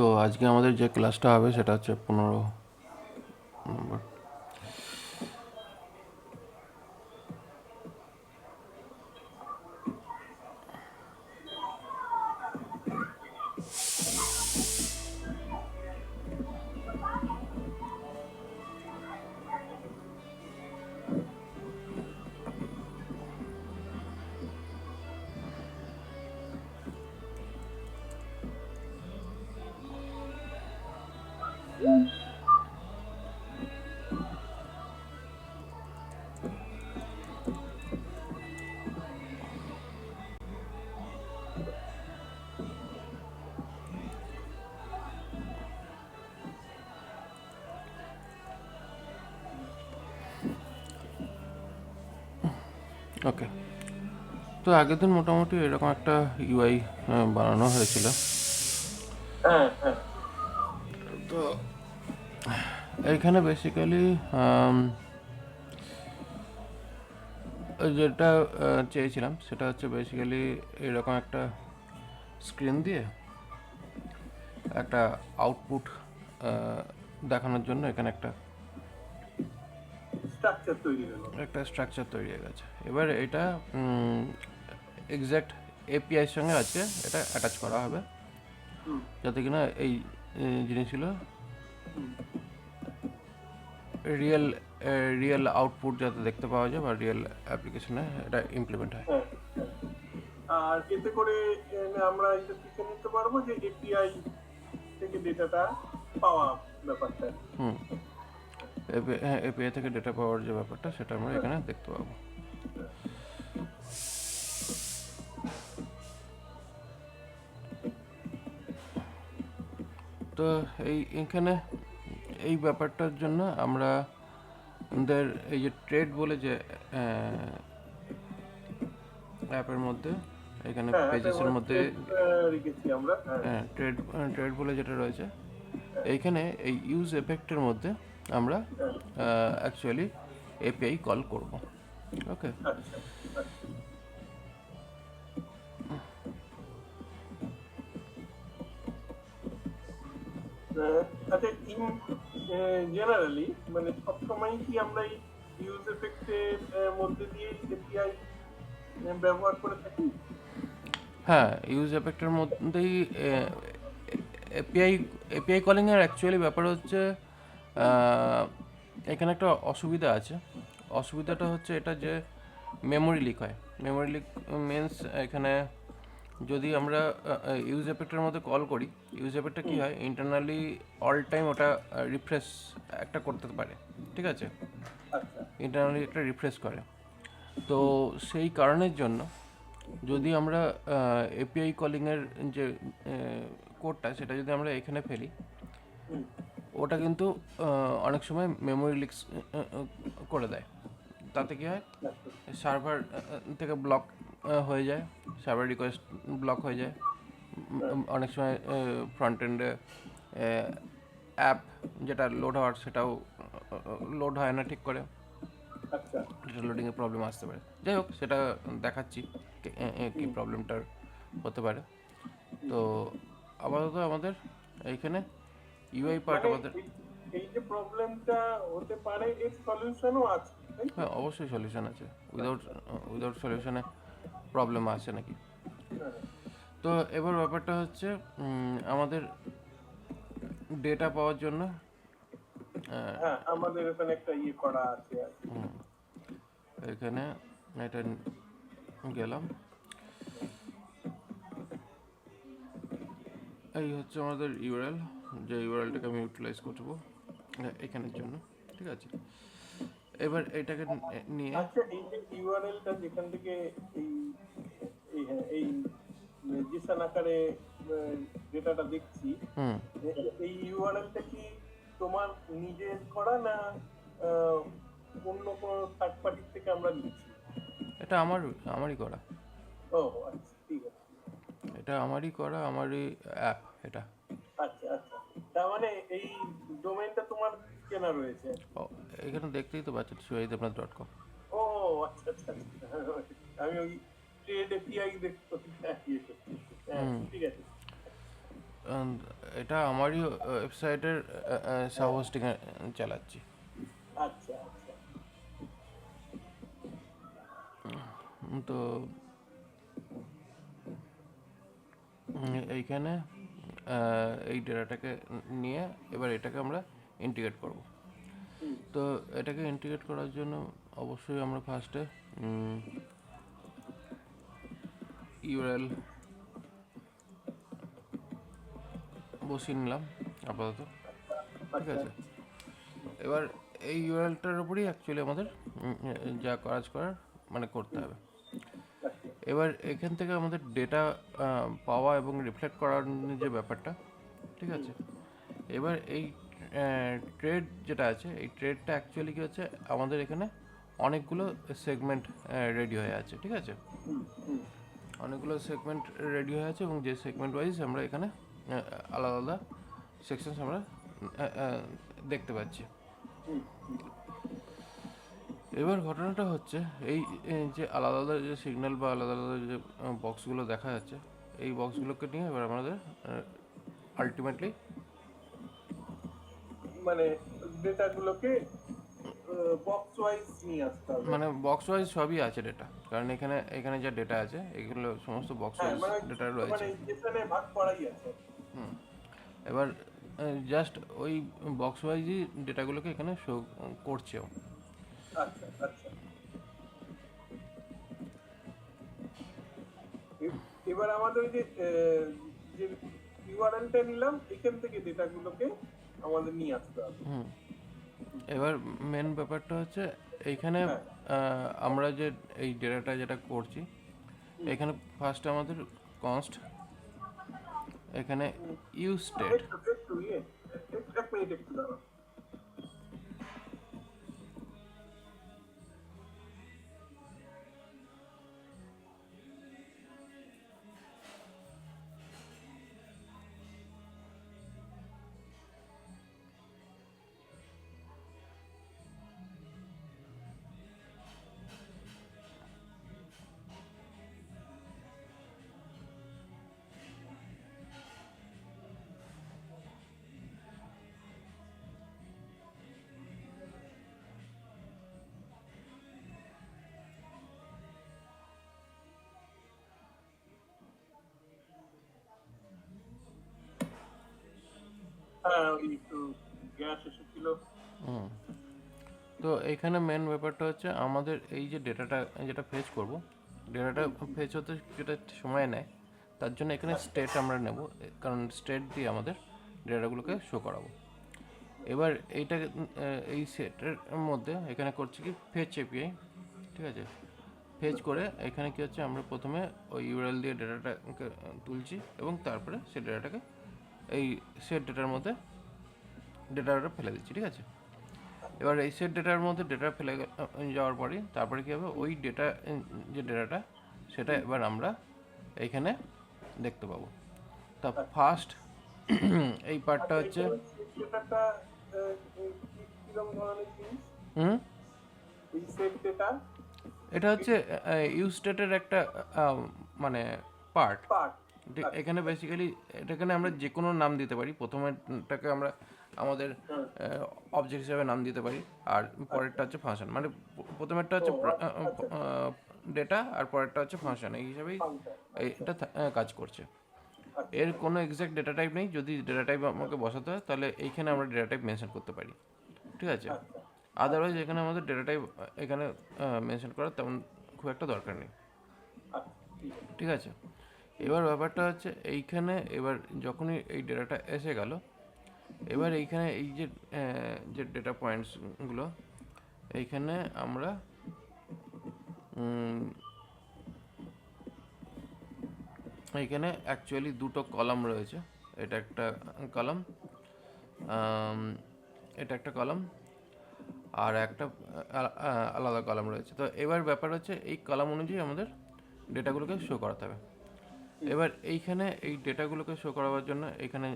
তো আজকে আমাদের যে ক্লাসটা হবে সেটা হচ্ছে 15 নম্বর। ওকে, তো আগের দিন মোটামুটি এরকম একটা ইউআই বানানো হয়েছিল। হ্যাঁ হ্যাঁ তো এইখানে বেসিক্যালি যেটা চেয়েছিলাম সেটা হচ্ছে বেসিক্যালি এরকম একটা স্ক্রিন দিয়ে একটা আউটপুট দেখানোর জন্য এখানে স্ট্রাকচার তৈরি হলো। একটা স্ট্রাকচার তৈরি হয়ে গেছে। এবার এটা এক্স্যাক্ট এপিআইয়ের সঙ্গে আছে, এটা অ্যাটাচ করা হবে হুম যাতে কিনা এই জিনিসগুলো হুম রিয়েল রিয়েল আউটপুট যাতে দেখতে পাওয়া যায় বা রিয়েল অ্যাপ্লিকেশনে এটা ইমপ্লিমেন্ট হয়। হ্যাঁ হ্যাঁ। আর এতে করে আমরা এটা শিখে নিতে পারবো যে এপিআই থেকে ডেটাটা পাওয়া ব্যাপারটা। হুম, এপিআই থেকে ডেটা পাওয়ার যে ব্যাপারটা সেটা আমরা এখানে দেখতে পাবো। তো এইখানে এই ব্যাপারটার জন্য আমরা আমাদের এই যে ট্রেড বলে যে অ্যাপের মধ্যে এখানে হ্যাঁ একটা পেজেসের মধ্যে রেখেছি আমরা। হ্যাঁ ট্রেড ট্রেড বলে যেটা রয়েছে হ্যাঁ এইখানে এই ইউজ এফেক্টের মধ্যে আমরা হ্যাঁ। অ্যাকচুয়ালি এপিআই কল করব। ওকে, আচ্ছা আচ্ছা। আচ্ছা ইন জেনারেলি মানে সবসময় কি আমরা এই ইউজ এফেক্টের মধ্যে দিয়ে এপিআই ব্যবহার করে থাকি? হ্যাঁ, ইউজ এফেক্টের মধ্যেই এপিআই এপিআই কলিংয়ের অ্যাকচুয়ালি ব্যাপার হচ্ছে আহ, এখানে একটা অসুবিধা আছে। অসুবিধাটা হচ্ছে এটা যে মেমোরি লিক হয়। মেমোরি লিক মিনস এখানে যদি আমরা ইউজ এফেক্টের মধ্যে কল করি, ইউজ এফেক্টটা কী হুম হয়, ইন্টারনালি অল টাইম ওটা রিফ্রেশ একটা করতে পারে, ঠিক আছে? আচ্ছা। ইন্টারনালি একটা রিফ্রেশ করে। তো হুম সেই কারণের জন্য হুম যদি আমরা এপিআই কলিংয়ের যে কোডটা সেটা যদি আমরা এখানে ফেলি, হুম ওটা কিন্তু অনেক সময় মেমোরি লিক্স করে দেয়। তাতে কী হয়, আচ্ছা। সার্ভার থেকে ব্লক হয়ে যায়, সার্ভার রিকোয়েস্ট ব্লক হয়ে যায়। হ্যাঁ অনেক সময় ফ্রন্ট এন্ডে অ্যাপ যেটা লোড হওয়ার সেটাও লোড হয় না ঠিক করে, আচ্ছা। ডেটা লোডিংয়ের প্রবলেম আসতে পারে। যাই হোক, সেটা দেখাচ্ছি কী হুম প্রবলেমটার হতে পারে। হুম। তো আপাতত আমাদের এইখানে ইউআই পার্ট মানে আমাদের, এই এই যে প্রবলেমটা হতে পারে এর সলিউশনও আছে তাই তো? হ্যাঁ অবশ্যই সলিউশন আছে। উইদাউট আচ্ছা। উইদাউট সলিউশনে প্রবলেম আসে নাকি? হ্যাঁ তো এবার ব্যাপারটা হচ্ছে আমাদের ডেটা পাওয়ার জন্য হ্যাঁ আমাদের এখানে একটা ইয়ে করা আছে আর কি। এখানে এটা গেলাম। এই হচ্ছে আমাদের ইউআরএল, যে ইউআরএলটাকে আমি ইউটিলাইজ করবো এখানের জন্য, ঠিক আছে? এবার এটাকে নিয়ে আচ্ছা এই যে ইউআরএলটা যেখান থেকে এই এই হ্যাঁ এই জিসন আকারে ডেটাটা দেখছি, হুম, এই ইউআরএলটা কি তোমার নিজের করা না আহ, অন্য কোনো থার্ড পার্টির থেকে আমরা নিচ্ছি? এটা আমারই করা। ও আচ্ছা ঠিক আছে। এটা আমারই করা, আমারই অ্যাপ এটা। আচ্ছা আচ্ছা। তার মানে এই ডোমেইনটা তোমার কেনা রয়েছে? ও, এখানে দেখতেই তো পাচ্ছেন shivajidevrnath.com। ও আচ্ছা আচ্ছা আচ্ছা। আমি ওই ট্রেড এপিআই দেখতে ইয়ে করছি। হ্যাঁ হুম, ঠিক আছে। এটা আমারই ওয়েবসাইটের সাব হোস্টিং চালাচ্ছি। আচ্ছা আচ্ছা তো এইখানে এই ডেটাটাকে নিয়ে এবার এটাকে আমরা ইন্টিগ্রেট করব। হুম তো এটাকে ইন্টিগ্রেট করার জন্য অবশ্যই আমরা ফার্স্টে ইউআরএল বসিয়ে নিলাম আপাতত, ঠিক আচ্ছা আছে। এবার এই ইউআরএলটার উপরেই অ্যাকচুয়ালি আমাদের যা কাজ করার মানে করতে হবে। আচ্ছা এবার এখান থেকে আমাদের ডেটা পাওয়া এবং রিফ্লেক্ট করার যে ব্যাপারটা, ঠিক আছে। এবার এই ট্রেড যেটা আছে, এই ট্রেডটা অ্যাকচুয়ালি কী হচ্ছে, আমাদের এখানে অনেকগুলো সেগমেন্ট রেডি হয়ে আছে, ঠিক আছে। হুম হুম অনেকগুলো সেগমেন্ট রেডি হয়ে আছে এবং যে সেগমেন্ট ওয়াইজ আমরা এখানে আলাদা আলাদা সেকশনস আমরা দেখতে পাচ্ছি। হুম এবার ঘটনাটা হচ্ছে এই যে আলাদা আলাদা যে সিগন্যাল বা আলাদা আলাদা যে বক্সগুলো দেখা যাচ্ছে, এই বক্সগুলোকে নিয়ে এবার আমাদের আলটিমেটলি মানে ডেটাগুলোকে বক্স ওয়াইজ নিয়ে আসতে হবে। মানে বক্স ওয়াইজ সবই আছে ডেটা, কারণ এখানে এখানে যা ডেটা আছে এগুলো সমস্ত বক্স হ্যাঁ ওয়াইজ মানে ডেটা রয়েছে। মানে যেখানে ভাগ করাই আছে। এবার জাস্ট ওই বক্স ওয়াইজই ডেটাগুলোকে এখানে শো করছেও। আচ্ছা আচ্ছা এবার আমাদের যে ইউআরএলটা নিলাম এখান থেকে ডেটাগুলোকে আমাদের নিয়ে আসতে হবে। এবার মেন ব্যাপারটা হচ্ছে এইখানে হ্যাঁ আমরা যে এই ডেটাটা যেটা করছি, এখানে ফার্স্ট আমাদের কনস্ট, এখানে ইউজ স্টেট। একটু একটু এক মিনিট একটু দাঁড়াও। হ্যাঁ ওই একটু গ্যাস এসেছিল। তো এইখানে মেন ব্যাপারটা হচ্ছে আমাদের এই যে ডেটাটা যেটা ফেচ করব, ডেটাটা ফেচ হতে যেটা সময় নেয়, তার জন্য এখানে স্টেট আমরা নেব, কারণ স্টেট দিয়ে আমাদের ডেটাগুলোকে শো করাবো। এবার এইটা এই সেটের মধ্যে এখানে করছি কি ফেচ এপিআই, ঠিক আছে। ফেচ করে এখানে কি হচ্ছে, আমরা প্রথমে ওই ইউআরএল দিয়ে ডেটাটাকে তুলছি এবং তারপরে সেই ডেটাটাকে এই সেট ডেটার মধ্যে ডেটাটা ফেলে দিচ্ছি, ঠিক আছে। এবার এই সেট ডেটার মধ্যে ডেটা ফেলে যাওয়ার পরে তারপরে কী হবে, ওই ডেটা যে ডেটাটা সেটা এবার আমরা এইখানে দেখতে পাবো। তা ফার্স্ট এই পার্টটা আচ্ছা হচ্ছে ডেটাটা কিরকম ধরনের জিনিস হুম এই সেট ডেটা এটা হচ্ছে ইউজ স্টেটের একটা মানে পার্ট। পার্ট। এখানে বেসিক্যালি এটাখানে আমরা যে কোনো নাম দিতে পারি। প্রথমেরটাকে আমরা আমাদের অবজেক্ট হিসাবে নাম দিতে পারি, আর পরেরটা হচ্ছে ফাংশন। মানে প্রথমেরটা হচ্ছে ডেটা আর পরেরটা হচ্ছে ফাংশন, এই হিসাবেই এটা কাজ করছে। এর কোনো এক্সাক্ট ডেটা টাইপ নেই, যদি ডেটা টাইপ আমাকে বসাতে হয় তাহলে এইখানে আমরা ডেটা টাইপ মেনশন করতে পারি, ঠিক আছে। আদারওয়াইজ এখানে আমাদের ডেটা টাইপ এখানে মেনশন করার তেমন খুব একটা দরকার নেই, ঠিক আছে। এবার ব্যাপারটা হচ্ছে এইখানে এবার যখনই এই ডেটাটা এসে গেল, এবার এইখানে এই যে যে ডেটা পয়েন্টসগুলো এইখানে আমরা এইখানে অ্যাকচুয়ালি দুটো কলাম রয়েছে। এটা একটা কলাম, এটা একটা কলাম, আর একটা আলাদা কলাম রয়েছে। তো এবার ব্যাপার হচ্ছে এই কলাম অনুযায়ী আমাদের ডেটাগুলোকে শো করাতে হবে। এবার এইখানে এই ডেটাগুলোকে শো করাবার জন্য এখানে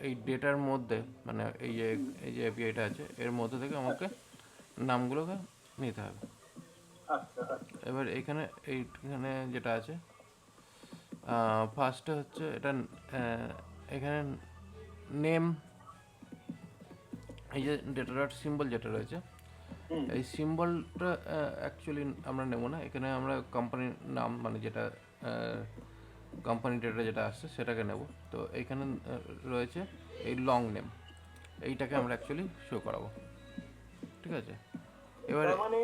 এই ডেটার মধ্যে মানে এই যে এপিআইটা আছে এর মধ্যে থেকে আমাকে নামগুলোকে নিতে হবে। এবার এইখানে যেটা আছে ফার্স্টে হচ্ছে এটা এখানে নেম, এই যে ডেটা ডট সিম্বল যেটা রয়েছে, হুম এই সিম্বলটা অ্যাকচুয়ালি আমরা নেব না, এখানে আমরা কোম্পানির নাম মানে যেটা কোম্পানি ডেটা যেটা আসছে সেটাকে নেব। তো এইখানে রয়েছে এই লং নেম, এইটাকে আমরা অ্যাকচুয়ালি শো করাবো, ঠিক আছে? এবার তার মানে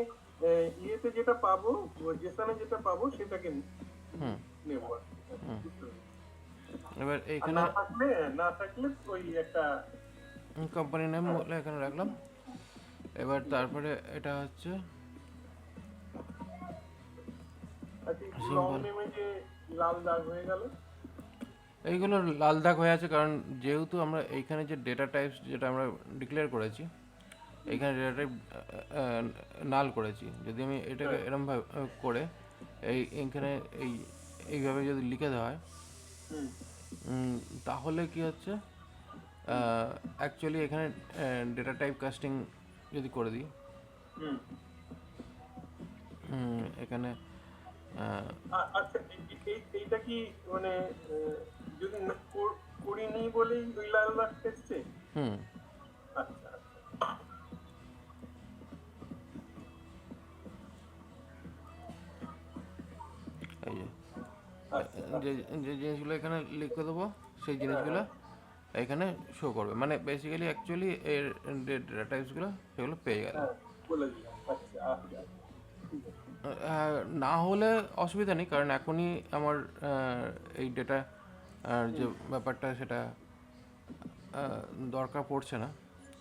ইয়েতে যেটা পাবো, জেসনে যেটা পাবো সেটাকে হুম নেবো আর কি। বুঝতে পেরেছি। এবার আর এইখানে না থাকলে ওই একটা কোম্পানি নেম বলে এখানে রাখলাম। এবার তারপরে এটা হচ্ছে আচ্ছা লং সিম্বল। নেমে যে লাল দাগ হয়ে গেল। এইগুলো লাল দাগ হয়ে আছে কারণ যেহেতু আমরা এইখানে যে ডেটা টাইপস যেটা আমরা ডিক্লেয়ার করেছি, এইখানে ডেটা টাইপ নাল করেছি। যদি আমি এটাকে হ্যাঁ এরমভাবে করে এইখানে এইভাবে যদি লিখে দেওয়া হয়, হুম তাহলে কি হচ্ছে, অ্যাকচুয়ালি এখানে ডেটা টাইপ কাস্টিং যদি করে দিই, হুম এখানে আচ্ছা এইটা কি মানে যদি করিনি বলেই ওই লাল দাগটা এসছে? হুম আচ্ছা আচ্ছা এই আচ্ছা যে আচ্ছা যে জিনিসগুলো এখানে লিখে দেবো সেই হ্যাঁ জিনিসগুলো হ্যাঁ এখানে শো করবে, মানে বেসিক্যালি অ্যাকচুয়ালি এর ডেটা টাইপসগুলো সেগুলো পেয়ে গেল। হ্যাঁ বলে দিলাম। আচ্ছা আচ্ছা আচ্ছা, ঠিক আছে। না হলে অসুবিধা নেই, কারণ এখনই আমার এই ডেটা যে হুম ব্যাপারটা সেটা দরকার পড়ছে না,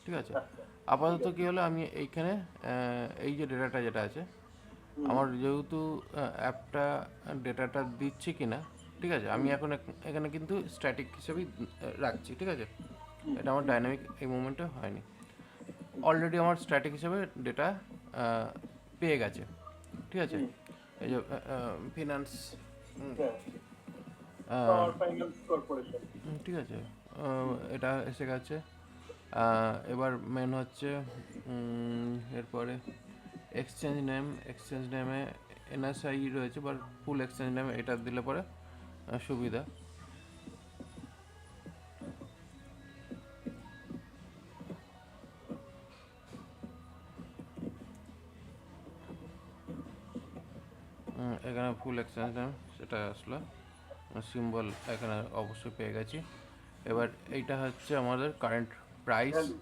ঠিক আছে? আচ্ছা ঠিক আপাতত আছে। কী হলো, আমি এইখানে এই যে ডেটাটা যেটা আছে, হুম আমার যেহেতু অ্যাপটা ডেটাটা দিচ্ছে কি না, ঠিক আছে, আমি হুম এখন এখানে কিন্তু স্ট্যাটিক হিসেবেই রাখছি, ঠিক আছে? হুম এটা আমার হুম ডাইনামিক এই মুভমেন্টে হয়নি। হুম অলরেডি আমার স্ট্যাটিক হিসেবে ডেটা পেয়ে গেছে, ঠিক আছে? হুম এই যে ফিনান্স, হ্যাঁ পাওয়ার ফাইন্যান্স কর্পোরেশন। ঠিক আছে, এটা এসে গেছে। এবার মেন হচ্ছে এরপরে এক্সচেঞ্জ নেমে এনএসআই রয়েছে, বা ফুল এক্সচেঞ্জ নেম, এটা দিলে পরে সুবিধা। এখানে ফুল এক্সচেঞ্জ নেম সেটা আসলো, সিম্বল এখানে অবশ্যই পেয়ে গেছি। এবার এইটা হচ্ছে আমাদের কারেন্ট প্রাইস। ভ্যালু।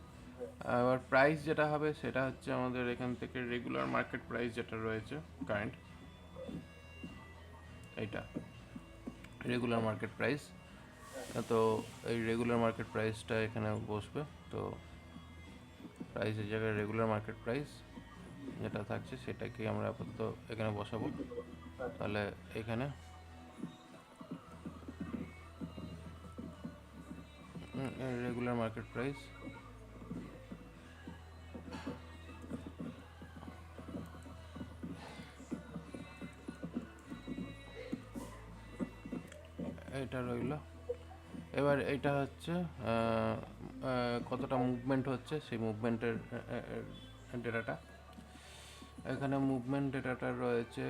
এবার প্রাইস যেটা হবে সেটা হচ্ছে আমাদের এখান থেকে রেগুলার মার্কেট প্রাইস যেটা রয়েছে কারেন্ট, এইটা রেগুলার মার্কেট প্রাইস। তো এই রেগুলার মার্কেট প্রাইসটা এখানে বসবে। তো প্রাইসের জায়গায় রেগুলার মার্কেট প্রাইস যেটা থাকছে সেটাকে আমরা আপাতত এখানে বসাবো। তাহলে এখানে রেগুলার মার্কেট প্রাইস, এটা রইল। এবার এটা হচ্ছে কতটা মুভমেন্ট হচ্ছে সেই মুভমেন্টের ডেটাটা। এখানে মুভমেন্ট ডেটাটা রয়েছে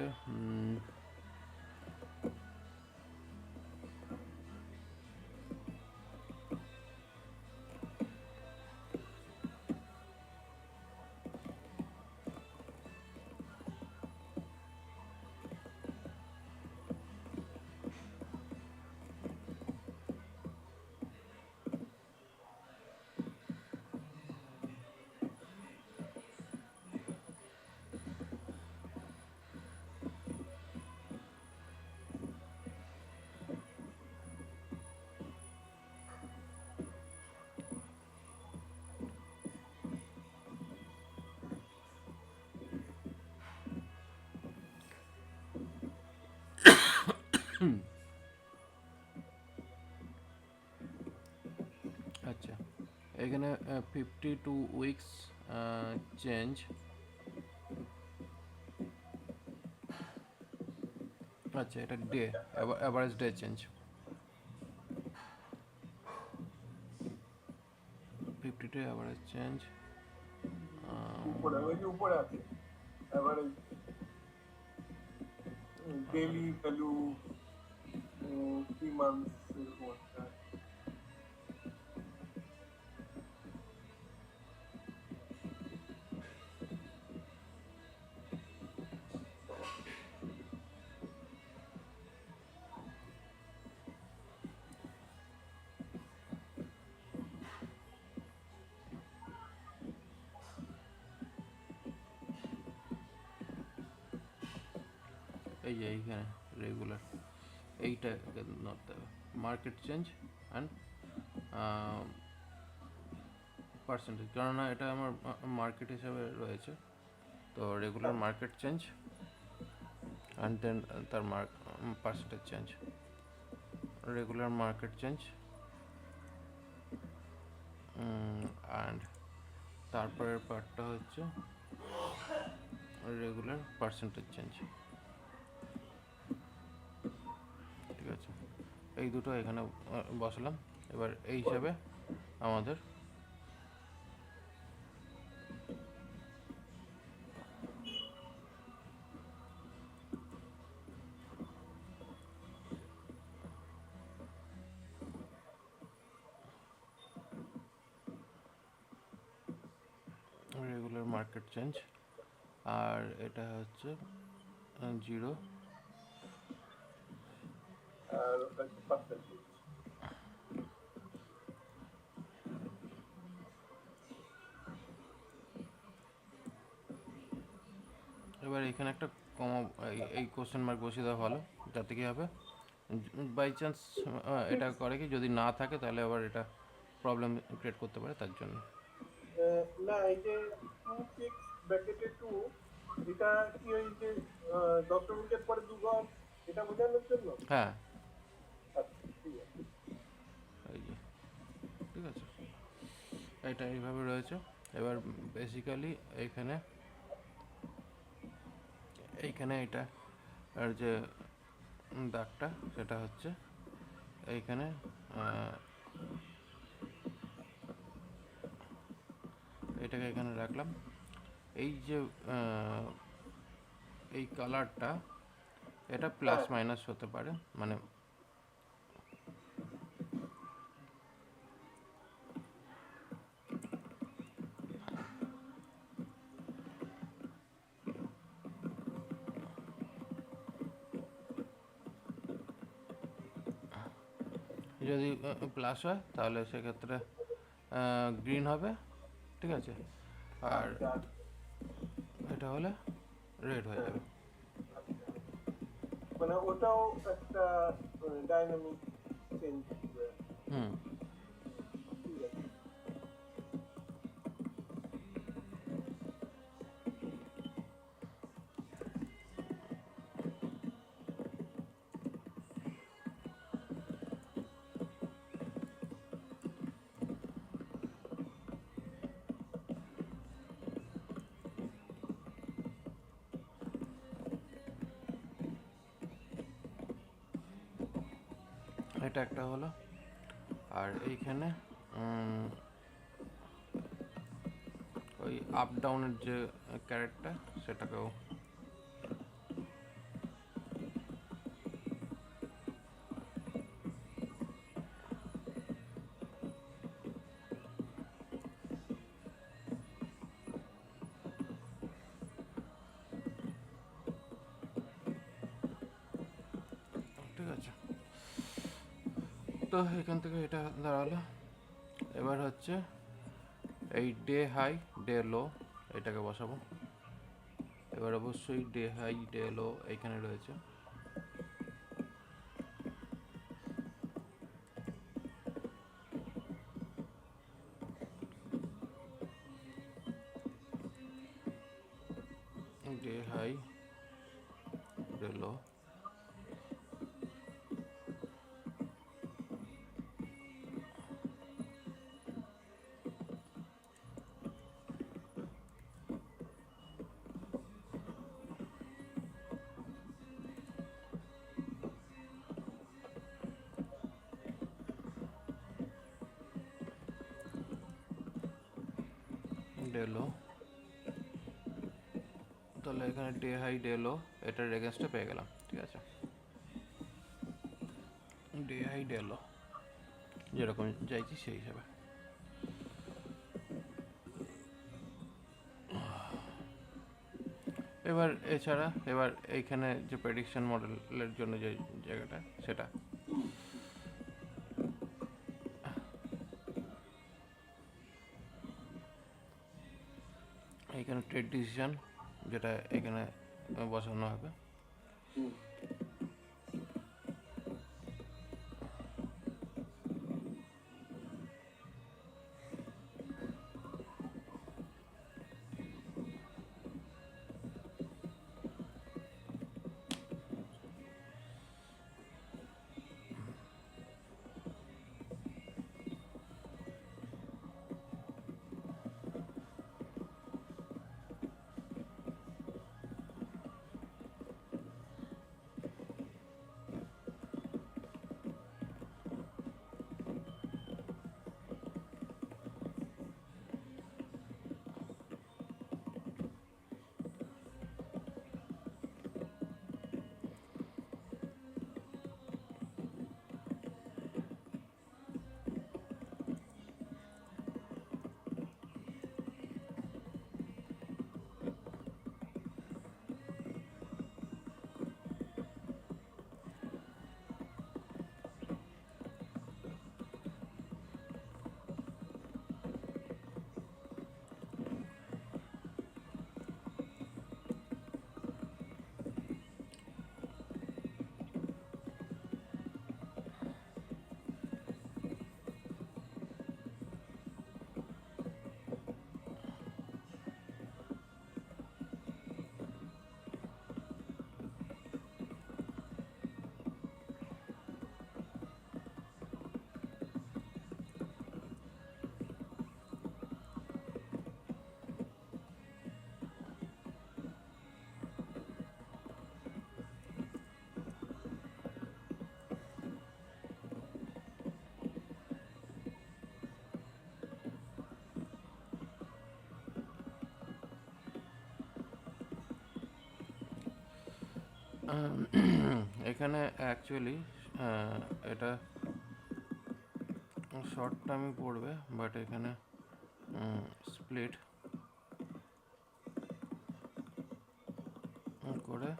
আচ্ছা, এখানে 52 উইকস চেঞ্জ, আচ্ছা এটা day, average day change 52 average change. উপরে ওই যে উপরে আছে এভারেজ ডেইলি ভ্যালু 3 মান্থস এরকম একটা। এই যে এইখানে রেগুলার এইটা ধরতে হবে, মার্কেট চেঞ্জ অ্যান্ড পার্সেন্টেজ, কেননা এটা আমার মার্কেট হিসাবে রয়েছে। তো regular market change and then তার percentage change, regular market change and তারপরের পার্টটা হচ্ছে রেগুলার পার্সেন্টেজ চেঞ্জ। ঠিক আছে, এই দুটো এখানে বসালাম। এবার এই হিসাবে আমাদের রেগুলার মার্কেট চেঞ্জ, আর এটা হচ্ছে 0 আর ওটা হচ্ছে পার্সেন্টেজ। এবার এখানে একটা কমা, এই কোশ্চেন মার্ক বসিয়ে দেওয়া ভালো, যাতে কি হবে বাই চান্স এটা করে কি যদি না থাকে তাহলে আবার এটা প্রবলেম ক্রিয়েট করতে পারে, তার জন্য। না, এই যে 2 ব্র্যাকেটে 2, এটা কি ওই যে দশমিকের পরে 2 ঘর, এটা বোঝানোর জন্য? হ্যাঁ, আচ্ছা, ঠিক আছে। এই যে ঠিক আছে, এটা এইভাবে রয়েছে। এবার বেসিক্যালি এইখানে এটা আর যে দাগটা সেটা হচ্ছে এইখানে এটাকে এখানে রাখলাম। এই যে এই কালারটা এটা প্লাস মাইনাস হতে পারে, মানে যদি প্লাস হয় তাহলে সেক্ষেত্রে গ্রিন হবে, ঠিক আছে, আর আচ্ছা, এটা হলে রেড হয়ে যাবে। মানে ওটাও একটা ডাইনামিক চেঞ্জ। হুম, ঠিক আছে। এটা একটা হলো, আর এইখানে ওই আপ ডাউনের যে ক্যারেক্টার সেটাকেও ঠিক আছে। তো এখান থেকে এটা দাঁড়ালো। এবার হচ্ছে এই ডে হাই ডে লো এটাকে বসাবো। এবার অবশ্যই ডে হাই ডে লো এইখানে রয়েছে। ডে হাই ডে লো, ডে লো, তাহলে এখানে ডে হাই ডে লো এটার এগেনস্টে পেয়ে গেলাম। ঠিক আছে, ডে হাই ডে লো যেরকম চাইছি সেই হিসাবে। এবার এছাড়া এবার এইখানে যে প্রেডিকশন মডেলের জন্য যে জায়গাটা সেটা এইখানে ট্রেড ডিসিশন যেটা এখানে বসানো হবে। হুম। এখানে অ্যাকচুয়ালি এটা শর্ট টার্মই পড়বে, বাট এখানে স্প্লিট করে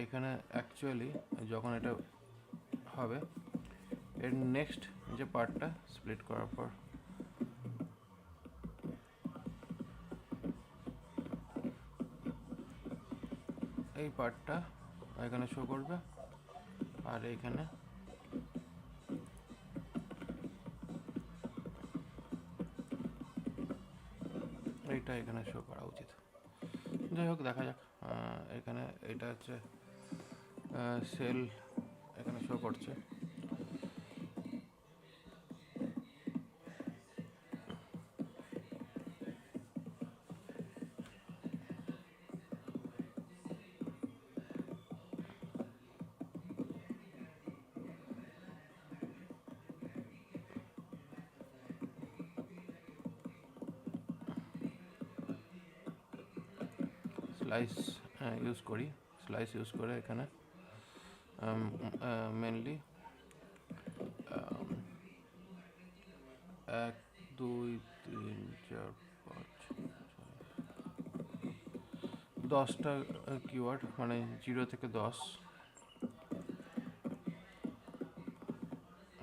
এখানে অ্যাকচুয়ালি যখন এটা হবে এর নেক্সট যে পার্টটা স্প্লিট করার পর এই পার্টটা এখানে শো করবে, আর এইখানে এইটা এখানে শো করা উচিত। যাই হোক, দেখা যাক। এখানে এটা হচ্ছে সেল এখানে শো করছে। স্লাইস ইউজ করি, স্লাইস ইউজ করে এখানে মেনলি 1 2 3 4 5 10টা কিওয়ার্ড, মানে 0 থেকে 10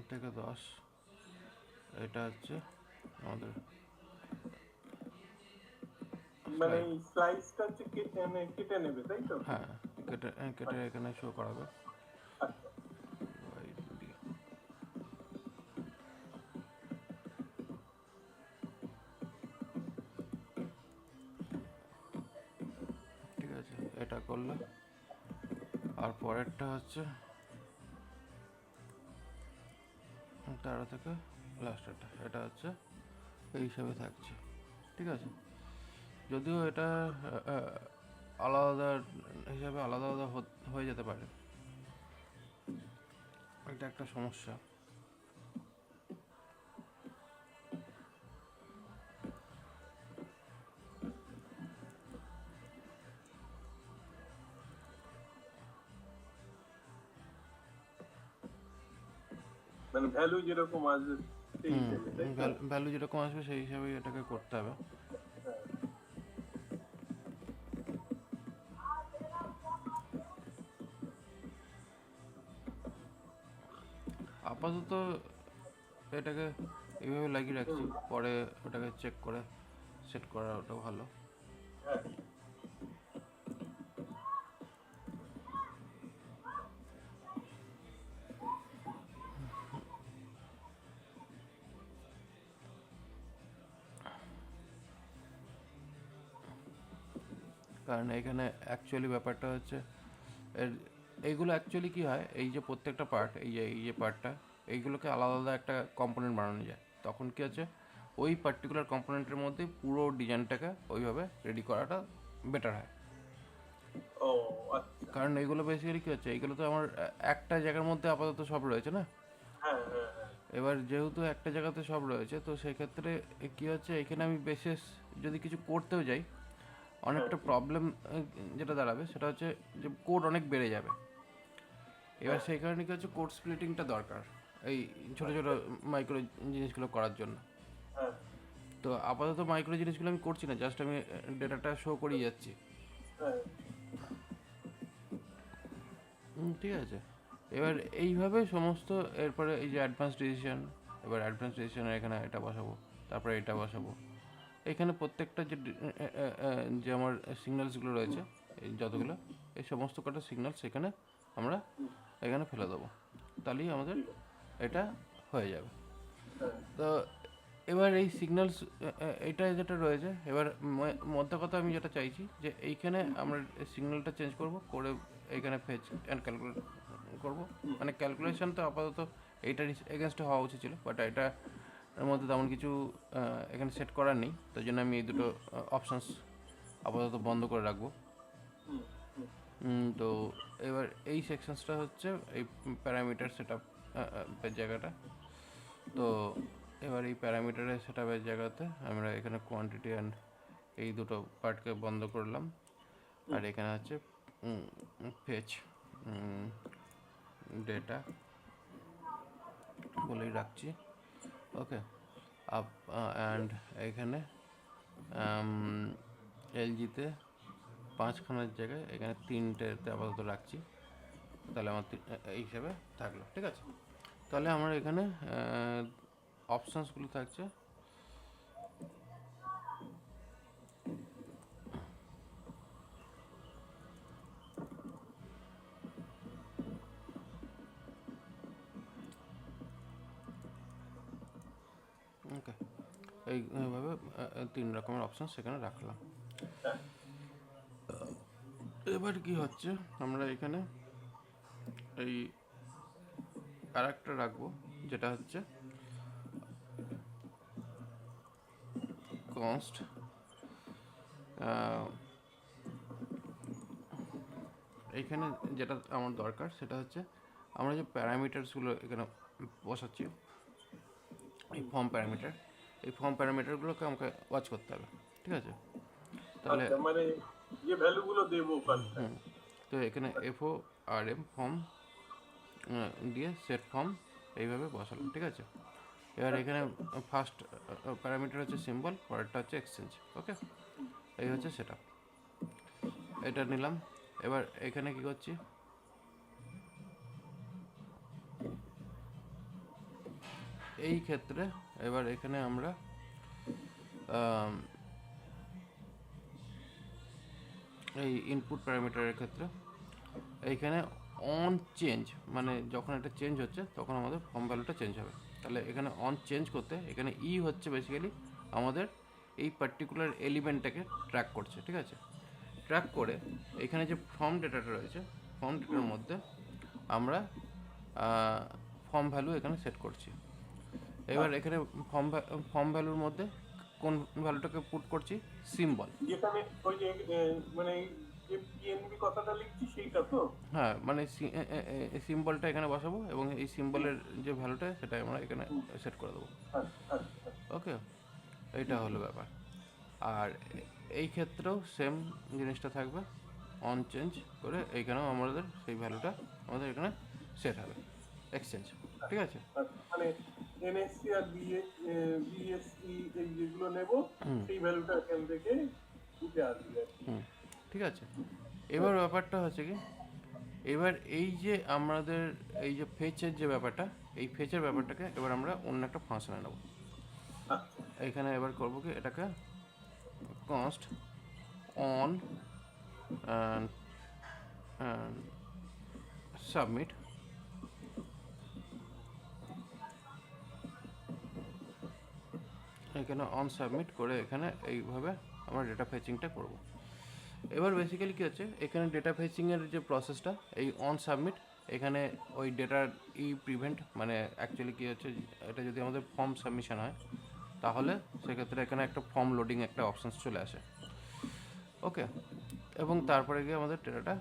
থেকে 10, এটা হচ্ছে আমাদের মানে এই স্লাইসটা হচ্ছে কেটে নেবে, তাই তো? হ্যাঁ, কেটে কেটে এখানে শো করাবে। আচ্ছা। ঠিক আছে, এটা করলে। আর পরেরটা হচ্ছে 13 থেকে লাস্টেরটা, এটা হচ্ছে এই হিসাবে থাকছে। ঠিক আছে, যদিও এটা আলাদা হিসাবে আলাদা আলাদা হয়ে যেতে পারে, এটা একটা সমস্যা। মানে ভ্যালু যেরকম আসবে সেই হিসেবে, তাই তো? ভ্যালু যেরকম আসবে সেই হিসাবে এটাকে করতে হবে। আপাতত এটাকে এইভাবে লাগিয়ে রাখছি, পরে ওটাকে চেক করে সেট করা ওটা ভালো। হ্যাঁ। কারণ এখানে অ্যাকচুয়ালি ব্যাপারটা হচ্ছে এর এইগুলো অ্যাকচুয়ালি কী হয়, এই যে প্রত্যেকটা পার্ট, এই যে পার্টটা, এইগুলোকে আলাদা আলাদা একটা কম্পোনেন্ট বানানো যায়। তখন কী হচ্ছে, ওই পার্টিকুলার কম্পোনেন্টের মধ্যে পুরো ডিজাইনটাকে ওইভাবে রেডি করাটা বেটার হয়। ও আচ্ছা। কারণ এইগুলো বেসিক্যালি কী হচ্ছে, এইগুলো তো আমার একটা জায়গার মধ্যে আপাতত সব রয়েছে না। হ্যাঁ হ্যাঁ হ্যাঁ। এবার যেহেতু একটা জায়গাতে সব রয়েছে, তো সেক্ষেত্রে কী হচ্ছে, এখানে আমি বিশেষ যদি কিছু করতেও যাই, অনেকটা প্রবলেম যেটা দাঁড়াবে সেটা হচ্ছে যে কোড অনেক বেড়ে যাবে। এবার সেই কারণে কী হচ্ছে, কোড স্প্লিটিংটা দরকার এই ছোটো ছোটো মাইক্রো জিনিসগুলো করার জন্য। হ্যাঁ তো আপাতত মাইক্রো জিনিসগুলো আমি করছি না, জাস্ট আমি ডেটাটা শো করিয়ে যাচ্ছি। হ্যাঁ। ঠিক আছে। এবার এইভাবে সমস্ত, এরপরে এই যে অ্যাডভান্স ডিসিশন, এবার অ্যাডভান্স ডিসিশনের এখানে এটা বসাবো, তারপরে এটা বসাবো। এখানে প্রত্যেকটা যে আমার সিগন্যালসগুলো রয়েছে, এই যতগুলো, এই সমস্ত কটা সিগন্যালস এখানে আমরা এখানে ফেলে দেবো, তাহলেই আমাদের এটা হয়ে যাবে। তো এবার এই সিগন্যালস, এটা যেটা রয়েছে, এবার মধ্যে কথা আমি যেটা চাইছি যে এইখানে আমরা সিগন্যালটা চেঞ্জ করব, করে এইখানে ফেচ অ্যান্ড ক্যালকুলেট করব। মানে ক্যালকুলেশন তো আপাতত এইটার এগেনস্টে হওয়া উচিত ছিল, বাট এটা এর মধ্যে তেমন কিছু এখানে সেট করার নেই, তাই জন্য আমি এই দুটো অপশানস আপাতত বন্ধ করে রাখবো। তো এবার এই সেকশনসটা হচ্ছে এই প্যারামিটার সেট আপের জায়গাটা। তো এবার এই প্যারামিটারের সেট আপের জায়গাতে আমরা এখানে কোয়ান্টিটি অ্যান্ড এই দুটো পার্টকে বন্ধ করলাম, আর এখানে হচ্ছে ফেচ ডেটা বলেই রাখছি। ওকে, আপ অ্যান্ড এখানে এলজিতে 5খানার জায়গায় এখানে 3টেতে আপাতত রাখছি, তাহলে আমার এই হিসাবে থাকলো। ঠিক আছে, তাহলে আমার এখানে অপশানসগুলো থাকছে ওকে, এইভাবে 3 রকমের অপশান সেখানে রাখলাম। এবার কি হচ্ছে, আমরা এখানে এই আরেকটা রাখবো, যেটা হচ্ছে কনস্ট এইখানে যেটা আমার দরকার সেটা হচ্ছে আমরা যে প্যারামিটারসগুলো এখানে বসাচ্ছি, এই ফর্ম প্যারামিটার, এই ফর্ম প্যারামিটারগুলোকে আমাকে ওয়াচ করতে হবে। ঠিক আছে, তাহলে আচ্ছা, মানে যে ভ্যালুগুলো দেবো ওখানটায়। তো এখানে এফও আর এম ফর্ম দিয়ে সেট ফর্ম এইভাবে বসালাম। ঠিক আছে, এবার এখানে ফার্স্ট প্যারামিটার হচ্ছে সিম্বল, পরেরটা হচ্ছে এক্সচেঞ্জ। ওকে, এই হচ্ছে সেট আপ, এটা নিলাম। এবার এখানে কি করছি, এই ক্ষেত্রে এবার এখানে আমরা এই ইনপুট প্যারামিটারের ক্ষেত্রে এইখানে অন চেঞ্জ, মানে যখন এটা চেঞ্জ হচ্ছে তখন আমাদের ফর্ম ভ্যালুটা চেঞ্জ হবে। তাহলে এখানে অন চেঞ্জ করতে এখানে ই হচ্ছে বেসিক্যালি আমাদের এই পার্টিকুলার এলিমেন্টটাকে ট্র্যাক করছে। ঠিক আছে, ট্র্যাক করে এখানে যে ফর্ম ডেটাটা রয়েছে, ফর্ম ডেটার মধ্যে আমরা ফর্ম ভ্যালু এখানে সেট করছি। এবার এখানে ফর্ম ভ্যালুর মধ্যে কোন ভ্যালুটাকে পুট করছি, সিম্বল। যেখানে ওই যে মানে যে পিএনবি কথাটা লিখছি সেইটা তো। হ্যাঁ, মানে সিম্বলটা এখানে বসাবো এবং এই সিম্বলের যে ভ্যালুটা সেটা আমরা এখানে সেট করে দেবো। আচ্ছা আচ্ছা। ওকে, এইটা হলো ব্যাপার। আর এই ক্ষেত্রেও সেম জিনিসটা থাকবে, অন চেঞ্জ করে এইখানেও আমাদের সেই ভ্যালুটা আমাদের এখানে সেট হবে, এক্সচেঞ্জ। ঠিক আছে, মানে এনএসসি আর বিএসসি এই যেগুলো নেব সেই ভ্যালুটা এখান থেকে উঠে আসবে আর কি। ঠিক আছে। এবার ব্যাপারটা হচ্ছে কি, এবার এই যে আমাদের এই যে ফেচের যে ব্যাপারটা, এই ফেচের ব্যাপারটাকে এবার আমরা অন্য একটা ফাংশনে নেব। আচ্ছা এখানে এবার করবো কি, এটাকে কনস্ট অন সাবমিট, এখানে অন সাবমিট করে এখানে এইভাবে আমরা ডেটা ফেচিংটা করব। এবার বেসিক্যালি কী হচ্ছে, এখানে ডেটা ফেচিংয়ের যে প্রসেসটা, এই অন সাবমিট, এখানে ওই ডেটার প্রিভেন্ট, মানে অ্যাকচুয়ালি কী হচ্ছে, এটা যদি আমাদের ফর্ম সাবমিশন হয় তাহলে সেক্ষেত্রে এখানে একটা ফর্ম লোডিং একটা অপশানস চলে আসে। ওকে, এবং তারপরে গিয়ে আমাদের ডেটাটা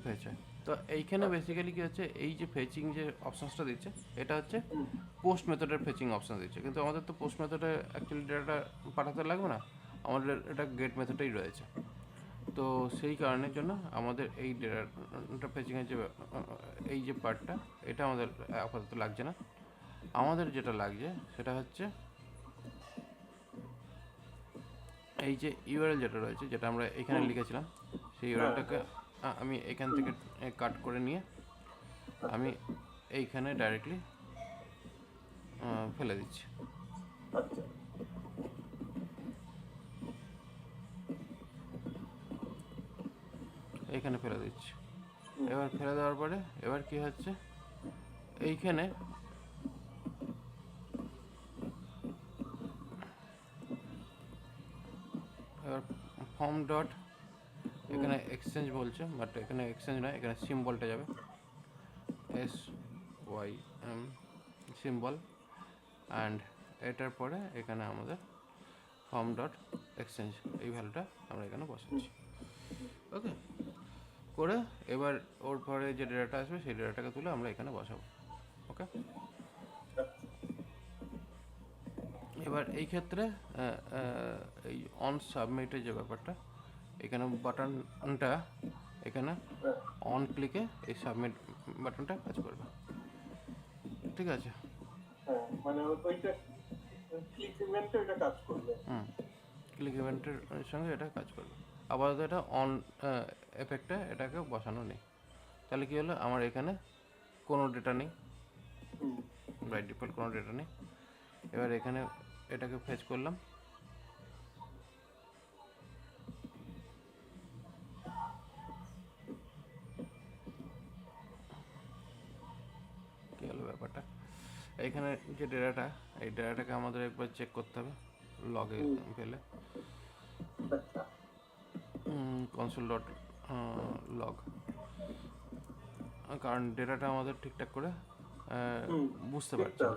ফেচ হয়। তো এইখানে বেসিক্যালি কী হচ্ছে, এই যে ফেচিং যে অপশানসটা দিচ্ছে, এটা হচ্ছে পোস্ট মেথডের ফেচিং অপশান দিচ্ছে, কিন্তু আমাদের তো পোস্ট মেথডে অ্যাকচুয়ালি ডেটাটা পাঠাতে লাগবে না, আমাদের এটা গেট মেথডেই রয়েছে। তো সেই কারণের জন্য আমাদের এই ডেটা ফেচিংয়ের যে এই যে পার্টটা, এটা আমাদের আপাতত লাগছে না। আমাদের যেটা লাগছে সেটা হচ্ছে এই যে ইউআরএল যেটা রয়েছে, যেটা আমরা এখানে লিখেছিলাম, সেই ইউআরএলটাকে আমি এখান থেকে কাট করে নিয়ে আমি এইখানে ডাইরেক্টলি ফেলে দিচ্ছি। আচ্ছা, এইখানে ফেলে দিচ্ছি। এবার ফেলে দেওয়ার পরে এবার কি হচ্ছে, এইখানে এবার ফর্ম ডট, এখানে এক্সচেঞ্জ বলছে, বাট এখানে এক্সচেঞ্জ নয়, এখানে সিম্বলটা যাবে, SYM সিম্বল, অ্যান্ড এটার পরে এখানে আমাদের ফর্ম ডট এক্সচেঞ্জ, এই ভ্যালুটা আমরা এখানে বসাচ্ছি। ওকে, করে এবার ওর পরে যে ডেটাটা আসবে সেই ডেটাটাকে তুলে আমরা এখানে বসাবো। ওকে, এবার এই ক্ষেত্রে এই অন সাবমিটের যে ব্যাপারটা, এখানে বাটনটা, এখানে অন ক্লিকে এই সাবমিট বাটনটা কাজ করবে। ঠিক আছে, হ্যাঁ, মানে ওইটা ক্লিক ইভেন্টে ওইটা কাজ করবে। ক্লিক ইভেন্টের সঙ্গে এটা কাজ করবে। আপাতত এটা অন এফেক্টে এটাকে বসানো নেই। তাহলে কী হলো, আমার এখানে কোনো ডেটা নেই, বাই ডিফল্ট কোনো ডেটা নেই। এবার এখানে এটাকে ফেচ করলাম, কী হলো ব্যাপারটা, এখানে যে ডেটাটা, এই ডেটাটাকে আমাদের একবার চেক করতে হবে লগে পেলে, কনসোল ডট লগ, কারণ ডেটাটা আমাদের ঠিকঠাক করে বুঝতে পারছি না।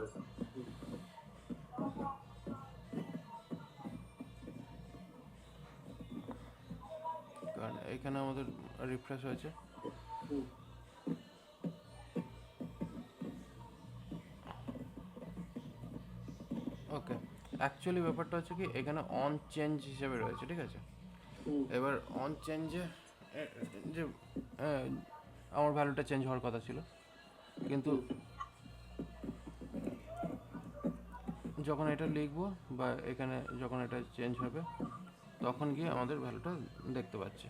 কারণ এখানে আমাদের রিফ্রেশ হয়েছে, ওকে। অ্যাকচুয়ালি ব্যাপারটা হচ্ছে কি, এখানে অন চেঞ্জ হিসেবে রয়েছে, ঠিক আছে। এবার অন চেঞ্জে যে আমার ভ্যালুটা চেঞ্জ হওয়ার কথা ছিল, কিন্তু যখন এটা লিখবো বা এখানে যখন এটা চেঞ্জ হবে তখন গিয়ে আমাদের ভ্যালুটা দেখতে পাচ্ছি।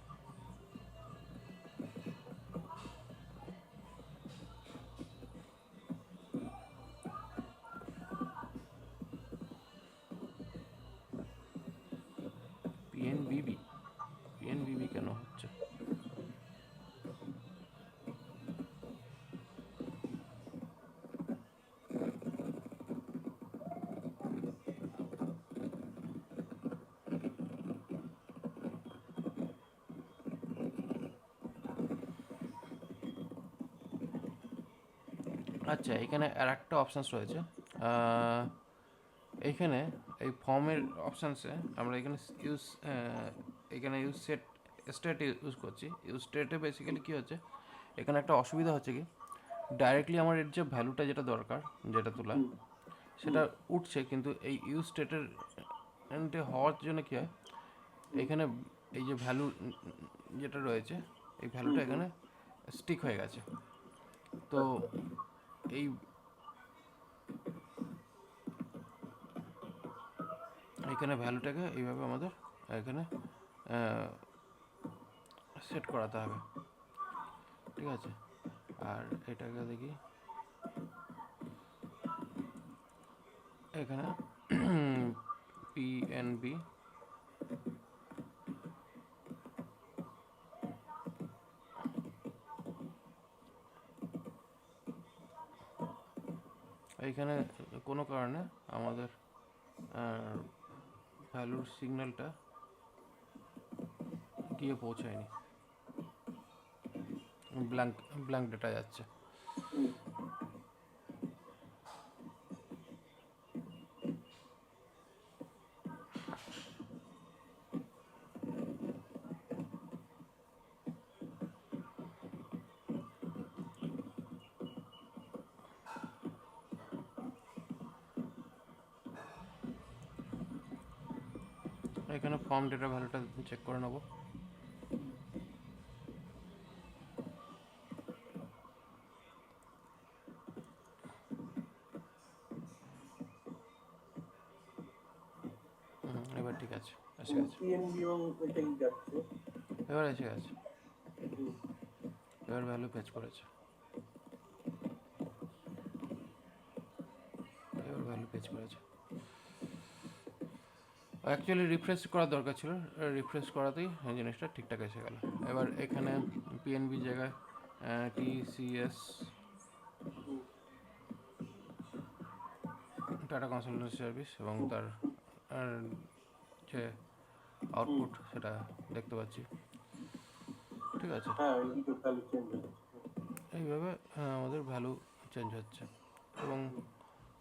পিএনবিবি কেন হচ্ছে? আচ্ছা, এখানে আর একটা অপশানস রয়েছে। এইখানে এই ফর্মের অপশানসে আমরা এখানে ইউজ স্টেট ইউজ করছি। ইউজ স্টেটে বেসিক্যালি কী হচ্ছে, এখানে একটা অসুবিধা হচ্ছে কি, ডাইরেক্টলি আমার এর যে ভ্যালুটা যেটা দরকার, যেটা তোলা, সেটা উঠছে, কিন্তু এই ইউজ স্টেটের হওয়ার জন্য কী হয়, এখানে এই যে ভ্যালু যেটা রয়েছে, এই ভ্যালুটা এখানে স্টিক হয়ে গেছে। তো এই এখানে ভ্যালুটাকে এইভাবে আমাদের এখানে সেট করাতে হবে, ঠিক আছে। আর এটাকে দেখি, এখানে পিএনবি, এইখানে কোনো কারণে আমাদের ভ্যালুর সিগন্যালটা গিয়ে পৌঁছায়নি। ব্ল্যাঙ্ক ব্ল্যাঙ্ক ডেটা যাচ্ছে। হুম, এখানে ফর্ম ডেটা ভ্যালুটা চেক করে নেবো। এবার ঠিক আছে, এসে গেছে। পিএনবি এবং এটাই যাচ্ছে। এবার এসে গেছে, হুম, এবার ভ্যালু ফেচ করেছে, এবার ভ্যালু ফেচ করেছে। অ্যাকচুয়ালি রিফ্রেশ করার দরকার ছিল, রিফ্রেশ করাতেই এই জিনিসটা ঠিকঠাক এসে গেল। এবার এখানে পিএনবি জায়গায় টিসিএস হুম, টাটা কনসালটেন্সি সার্ভিস এবং হুম, তার আহ, যে হুম। আউটপুট সেটা দেখতে পাচ্ছি। ঠিক আছে, হ্যাঁ, এদিকে ভ্যালু চেঞ্জ হচ্ছে। এইভাবে আমাদের ভ্যালু চেঞ্জ হচ্ছে এবং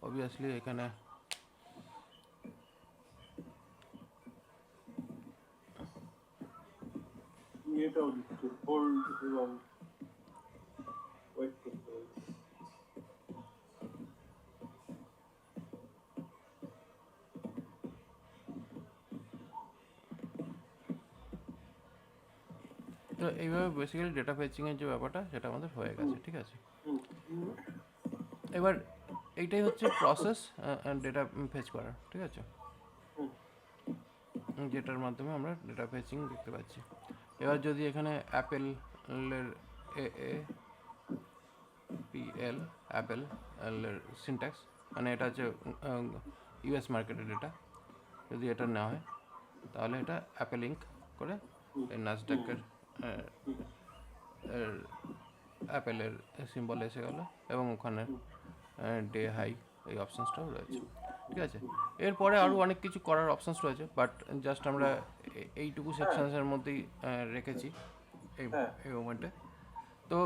অবভিয়াসলি এখানে এটাও দিচ্ছে হোল্ড এবং ওয়েট করতে হবে। তো এইভাবে বেসিক্যালি ডেটা ফেচিংয়ের যে ব্যাপারটা সেটা আমাদের হয়ে গেছে। ঠিক আছে, হুম, হুম, এবার এইটাই হচ্ছে প্রসেস ডেটা ফেচ করার। ঠিক আছে, হুম, যেটার মাধ্যমে আমরা ডেটা ফেচিং দেখতে পাচ্ছি। এবার যদি এখানে অ্যাপেলের এ পি এল অ্যাপেল এর সিনট্যাক্স, মানে এটা হচ্ছে ইউএস মার্কেটের ডেটা, যদি এটা নেওয়া হয় তাহলে এটা অ্যাপেল ইঙ্ক করে এই নাসডাকের অ্যাপেলের সিম্বল এসে গেল এবং ওখানে ডে হাই এই অপশানসটাও রয়েছে। ঠিক আছে, এরপরে আরও অনেক কিছু করার অপশানস রয়েছে, বাট জাস্ট আমরা এইটুকু সেকশনসের মধ্যেই রেখেছি এই হ্যাঁ, এই মোমেন্টে। তো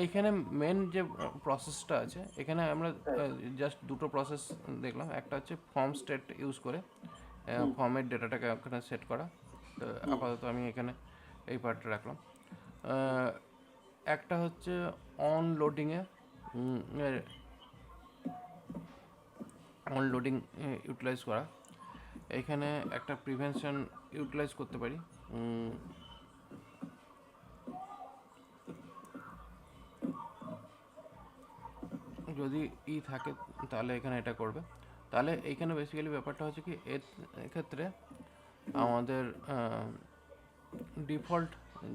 এইখানে মেন যে প্রসেসটা আছে, এখানে আমরা হ্যাঁ, জাস্ট দুটো প্রসেস দেখলাম। একটা হচ্ছে ফর্ম স্টেট ইউজ করে ফর্মের ডেটাটাকে ওখানে সেট করা। তো আপাতত আমি এখানে এই পার্টটা রাখলাম। একটা হচ্ছে অনলোডিংয়ে অনলোডিং ইউটিলাইজ করা। এইখানে একটা প্রিভেনশন ইউটিলাইজ করতে পারি। যদি থাকে তাহলে এখানে এটা করবে। তাহলে এইখানে বেসিক্যালি ব্যাপারটা হচ্ছে কি, এক্ষেত্রে আমাদের ডিফল্ট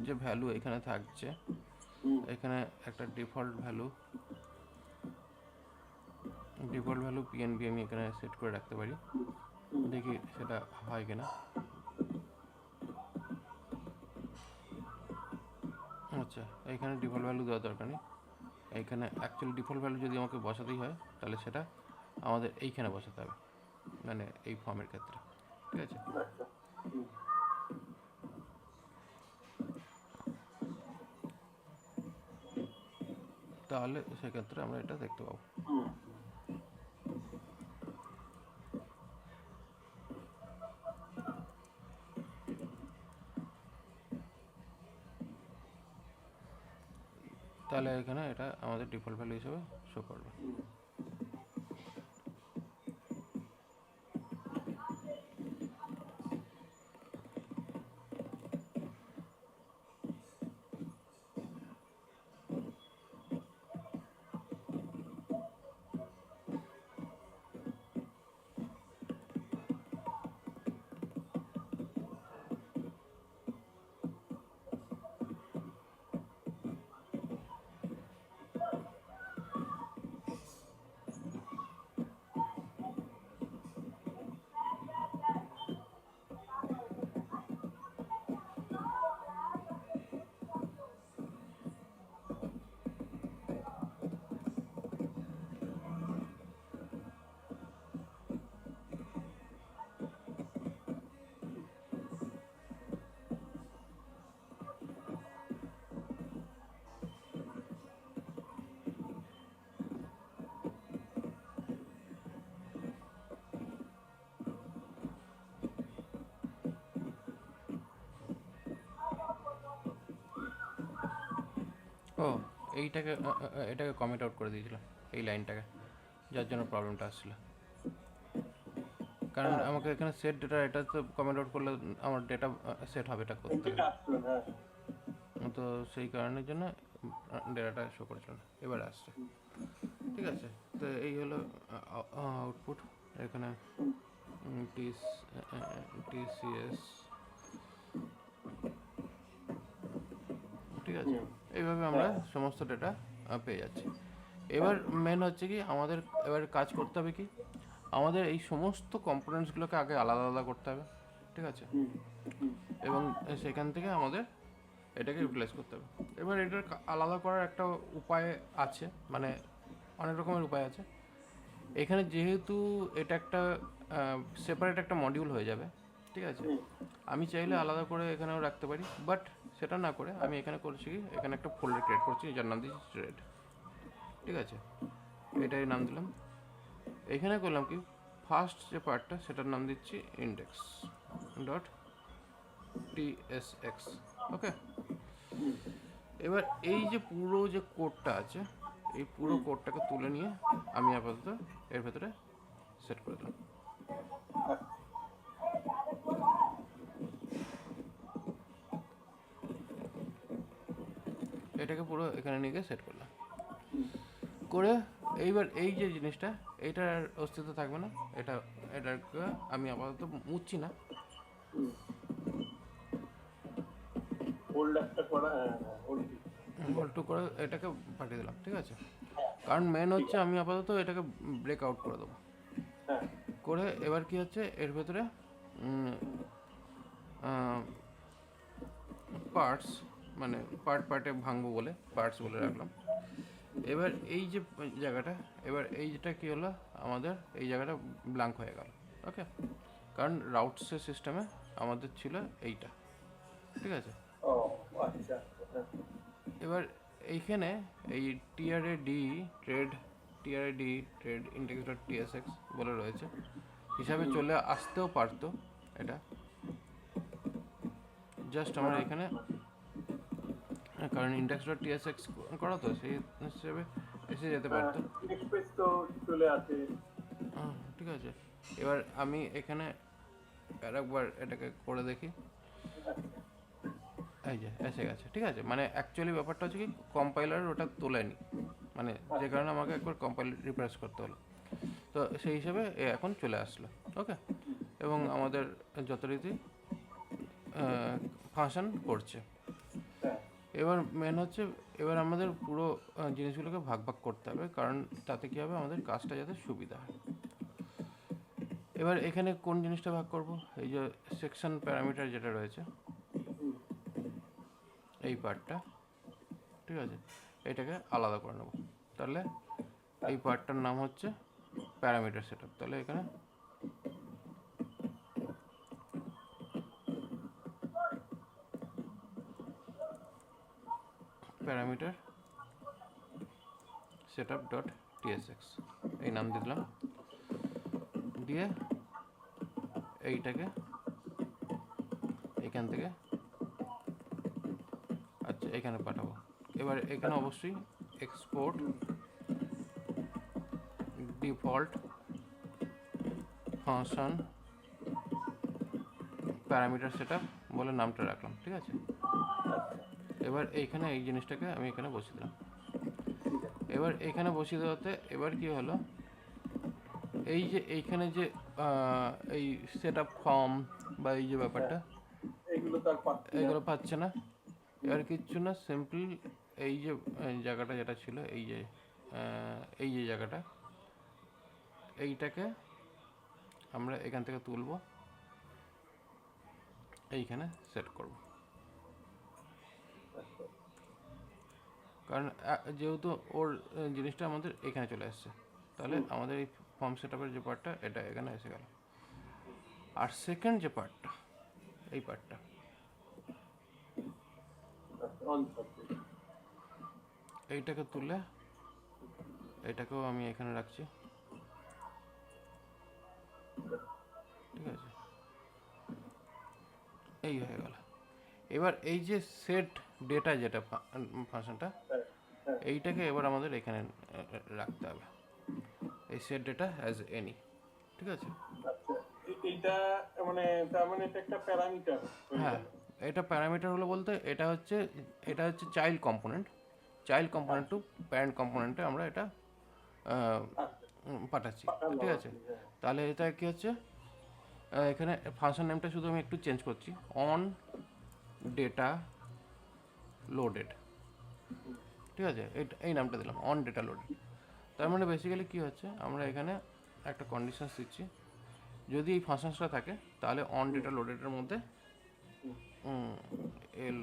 যে ভ্যালু এখানে থাকছে, এখানে একটা ডিফল্ট ভ্যালু পিএনবি আমি এখানে সেট করে রাখতে পারি। দেখি সেটা হয় কিনা। আচ্ছা, এইখানে ডিফল্ট ভ্যালু দেওয়ার দরকার নেই। এইখানে অ্যাকচুয়ালি ডিফল্ট ভ্যালু যদি আমাকে বসাতেই হয় তাহলে সেটা আমাদের এইখানে বসাতে হবে, মানে এই ফর্মের ক্ষেত্রে। ঠিক আছে, আচ্ছা, হুম, তাহলে সেক্ষেত্রে আমরা এটা দেখতে পাবো। হুম, তাহলে এখানে এটা আমাদের ডিফল্ট ভ্যালু হিসেবে শো করবে। হুম। ও এইটাকে এটাকে কমিট আউট করে দিয়েছিলাম এই লাইনটাকে, যার জন্য প্রবলেমটা আসছিল। কারণ আমাকে এখানে সেট ডেটা, এটা তো কমেন্ট আউট করলে আমার ডেটা সেট হবে, এটা করতে এটা হবে। আসলো না। তো সেই কারণের জন্য ডেটাটা শো করেছিল না, এবার আসছে। ঠিক আছে, তো এই হলো আউটপুট। এখানে টিসিএস, ঠিক আছে, এইভাবে আমরা সমস্ত ডেটা পেয়ে যাচ্ছি। এবার মেন হচ্ছে কি, আমাদের এবার কাজ করতে হবে কি, আমাদের এই সমস্ত কম্পোনেন্টসগুলোকে আগে আলাদা আলাদা করতে হবে, ঠিক আছে, এবং সেখান থেকে আমাদের এটাকে রিপ্লেস করতে হবে। এবার এটার আলাদা করার একটা উপায় আছে, মানে অনেক রকমের উপায় আছে। এখানে যেহেতু এটা একটা সেপারেট একটা মডিউল হয়ে যাবে, ঠিক আছে, আমি চাইলে আলাদা করে এখানেও রাখতে পারি, বাট সেটা না করে আমি এখানে করছি কি, এখানে একটা ফোল্ডার ক্রিয়েট করছি, যার নাম দিচ্ছি থ্রেড, ঠিক আছে, এটাই নাম দিলাম। এখানে করলাম কি, ফার্স্ট যে পার্টটা সেটার নাম দিচ্ছি ইন্ডেক্স ডট টিএসএক্স, ওকে। এবার এই যে পুরো যে কোডটা আছে, এই পুরো কোডটাকে তুলে নিয়ে আমি আপাতত এর ভেতরে সেট করে দিলাম। এটাকে পুরো এখানে নিয়ে গিয়ে সেট করলাম করে, এইবার এই যে জিনিসটা, এইটার আর অস্তিত্ব থাকবে না। এটাকে আমি আপাতত মুছছি না, ফোল্ডারটা করা, হোল্ড। হোল্ড করে এটাকে পাঠিয়ে দিলাম, ঠিক আছে। কারণ মেন হচ্ছে আমি আপাতত এটাকে ব্রেক আউট করে দেবো। হ্যাঁ, করে এবার কি হচ্ছে, এর ভেতরে পার্টস, মানে পার্টে ভাঙবো বলে পার্টস বলে রাখলাম। এবার এই যে জায়গাটা, এবার এইটা কি হলো, আমাদের এই জায়গাটা ব্ল্যাঙ্ক হয়ে গেল, ওকে। কারণ রাউটসের সিস্টেমে আমাদের ছিল এইটা, ঠিক আছে। ও আচ্ছা। এবার এইখানে এই টিআরএডি ট্রেড, টিআরএডি ট্রেড ইন্ডেক্স ডট টিএসএক্স বলে রয়েছে, হিসাবে চলে আসতেও পারতো এটা, জাস্ট আমরা এখানে, কারণ ইন্ডেক্স ডট টিএসএক্স করা তো সেই হিসেবে এসে যেতে পারতো। এক্সপ্রেস তো চলে আসে। ঠিক আছে, এবার আমি এখানে আরেকবার এটাকে করে দেখি, এই যে এসে গেছে, ঠিক আছে। মানে অ্যাকচুয়ালি ব্যাপারটা হচ্ছে কি, কম্পাইলার ওটা তোলেনি, মানে যে কারণে আমাকে একবার কম্পাইল রিফ্রেশ করতে হলো। তো সেই হিসেবে এ এখন চলে আসলো, ওকে। এবং আমাদের যথারীতি ফাংশন করছে। এবার মেন হচ্ছে, এবার আমাদের পুরো জিনিসগুলোকে ভাগ ভাগ করতে হবে, কারণ তাতে কী হবে, আমাদের কাজটা যাতে সুবিধা হয়। এবার এখানে কোন জিনিসটা ভাগ করব, এই যে সেকশন প্যারামিটার যেটা রয়েছে, এই পার্টটা, ঠিক আছে, এটাকে আলাদা করে নেব। তাহলে এই পার্টটার নাম হচ্ছে প্যারামিটার সেটআপ। তাহলে এখানে প্যারামিটার সেটআপ ডট টিএসএক্স এই নাম দিলাম, দিয়ে এইটাকে এখান থেকে আচ্ছা এখানে পাঠাবো। এবার এখানে অবশ্যই export default function parameter setup বলে নামটা রাখলাম, ঠিক আছে। এবার এইখানে এই জিনিসটাকে আমি এখানে বসিয়ে দিলাম। এবার এখানে বসিয়ে দেওয়াতে এবার কি হলো, এই যে এইখানে যে এই সেটআপ ফর্ম বা এই যে ব্যাপারটা, এগুলো পাচ্ছে না। এবার কিচ্ছু না, সিম্পল এই যে জায়গাটা যেটা ছিল, এই যে জায়গাটা, এইটাকে আমরা এখান থেকে তুলব, এইখানে সেট করব। কারণ যেহেতু ওর জিনিসটা আমাদের এখানে চলে আসছে, তাহলে আমাদের এই ফর্ম সেটআপের যে পার্টটা, এটা এখানে এসে গেল। আর সেকেন্ড যে পার্টটা, এই পার্টটা, এইটাকে তুলে এটাকেও আমি এখানে রাখছি, ঠিক আছে, এই হয়ে গেল। এবার এই যে সেট ডেটা যেটা ফাংশনটা, হ্যাঁ এইটাকে এবার আমাদের এখানে রাখতে হবে, এই সেট ডেটা অ্যাজ এনি, ঠিক আছে। আচ্ছা এইটা মানে তার মানে এটা একটা প্যারামিটার হয়ে হ্যাঁ, গেল। এটা প্যারামিটার হলো বলতে এটা হচ্ছে child component, child component to আচ্ছা প্যারেন্ট কম্পোনেন্টে আমরা এটা আহ, আচ্ছা পাঠাচ্ছি, পাঠালাম ঠিক আর আছে। কি, হ্যাঁ। তাহলে এটা কি হচ্ছে, এখানে ফাংশন নেমটা শুধু আমি একটু চেঞ্জ করছি, অন ডেটা লোডেড, হুম, ঠিক আছে। এই নামটা দিলাম, অন ডেটা লোডেড। তার মানে বেসিক্যালি কী হচ্ছে, আমরা এখানে একটা কন্ডিশনস দিচ্ছি, যদি এই ফাংশনসটা থাকে তাহলে অন হুম, ডেটা লোডেডের মধ্যে হুম, এল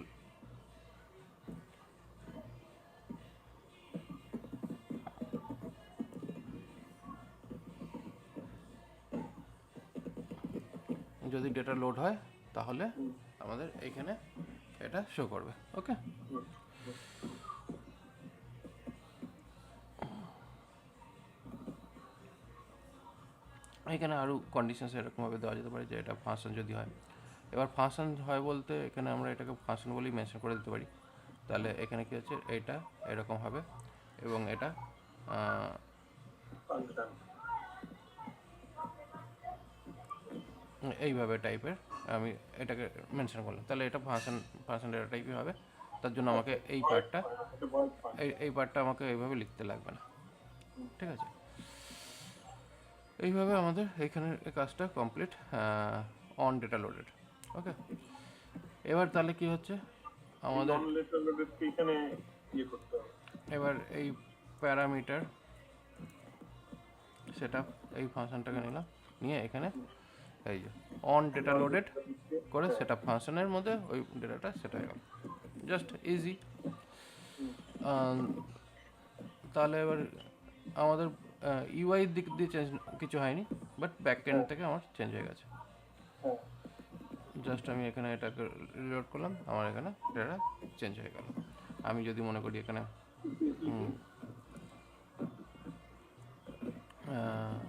যদি ডেটা লোড হয় তাহলে হুম, আমাদের এইখানে এটা শো করবে, ওকে। হুম, হুম। এখানে আরও কন্ডিশনস এরকমভাবে দেওয়া যেতে পারে যে এটা ফাংশন যদি হয়। এবার ফাংশন হয় বলতে এখানে আমরা এটাকে ফাংশন বলেই মেনশন করে দিতে পারি। তাহলে এখানে কী হচ্ছে, এইটা এরকম হবে এবং এটা ফাংশন। এইভাবে টাইপের আমি এটাকে মেনশন করলাম, তাহলে এটা ফাংশন ফাংশন ডেটা টাইপই হবে। তার জন্য আমাকে আচ্ছা এই ভয়েড পার্টটা এটা ভয়েড ফাংশন। এই পার্টটা আমাকে এইভাবে লিখতে লাগবে না, হুম, ঠিক আছে। এইভাবে আমাদের এইখানের এই কাজটা কমপ্লিট, অন ডেটা লোডেড, ওকে। এবার তাহলে কি হচ্ছে এই আমাদের, নন লেটার লোডেডকে এখানে ইয়ে করতে হবে। এবার এই প্যারামিটার সেট আপ, এই ফাংশনটাকে নিলাম, নিয়ে এখানে এই যে on data non loaded letter লোডেডকে করে হ্যাঁ। সেট আপ ফাংশনের মধ্যে ওই ডেটাটা সেট হয়ে গেল, জাস্ট ইজি। হুম, তাহলে এবার আমাদের ইউআই দিক দিয়ে চেঞ্জ কিছু হয়নি, বাট ব্যাক এন্ড হ্যাঁ থেকে আমার চেঞ্জ হয়ে গেছে। হ্যাঁ জাস্ট আমি এখানে এটাকে রিলোড করলাম, আমার এখানে ডেটা চেঞ্জ হয়ে গেল। আমি যদি মনে করি এখানে লিখি। আহ,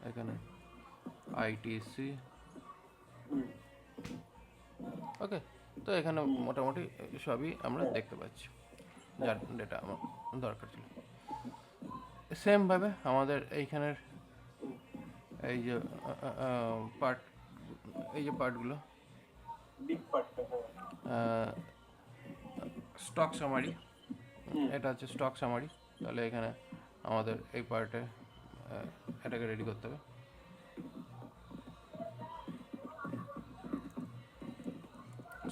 এখানে আইটিসি, হুম, ওকে, তো এখানে হুম, মোটামুটি সবই আমরা হ্যাঁ দেখতে পাচ্ছি হ্যাঁ যার ডেটা আমার দরকার ছিল। সেমভাবে আমাদের এইখানের হুম, এই যে পার্ট, এই যে পার্টগুলো, ডিপ পার্টটা হ্যাঁ। স্টক সামারি, হুম, এটা হচ্ছে স্টক সামারি। তাহলে এখানে আমাদের এই পার্টে এটাকে রেডি করতে হবে।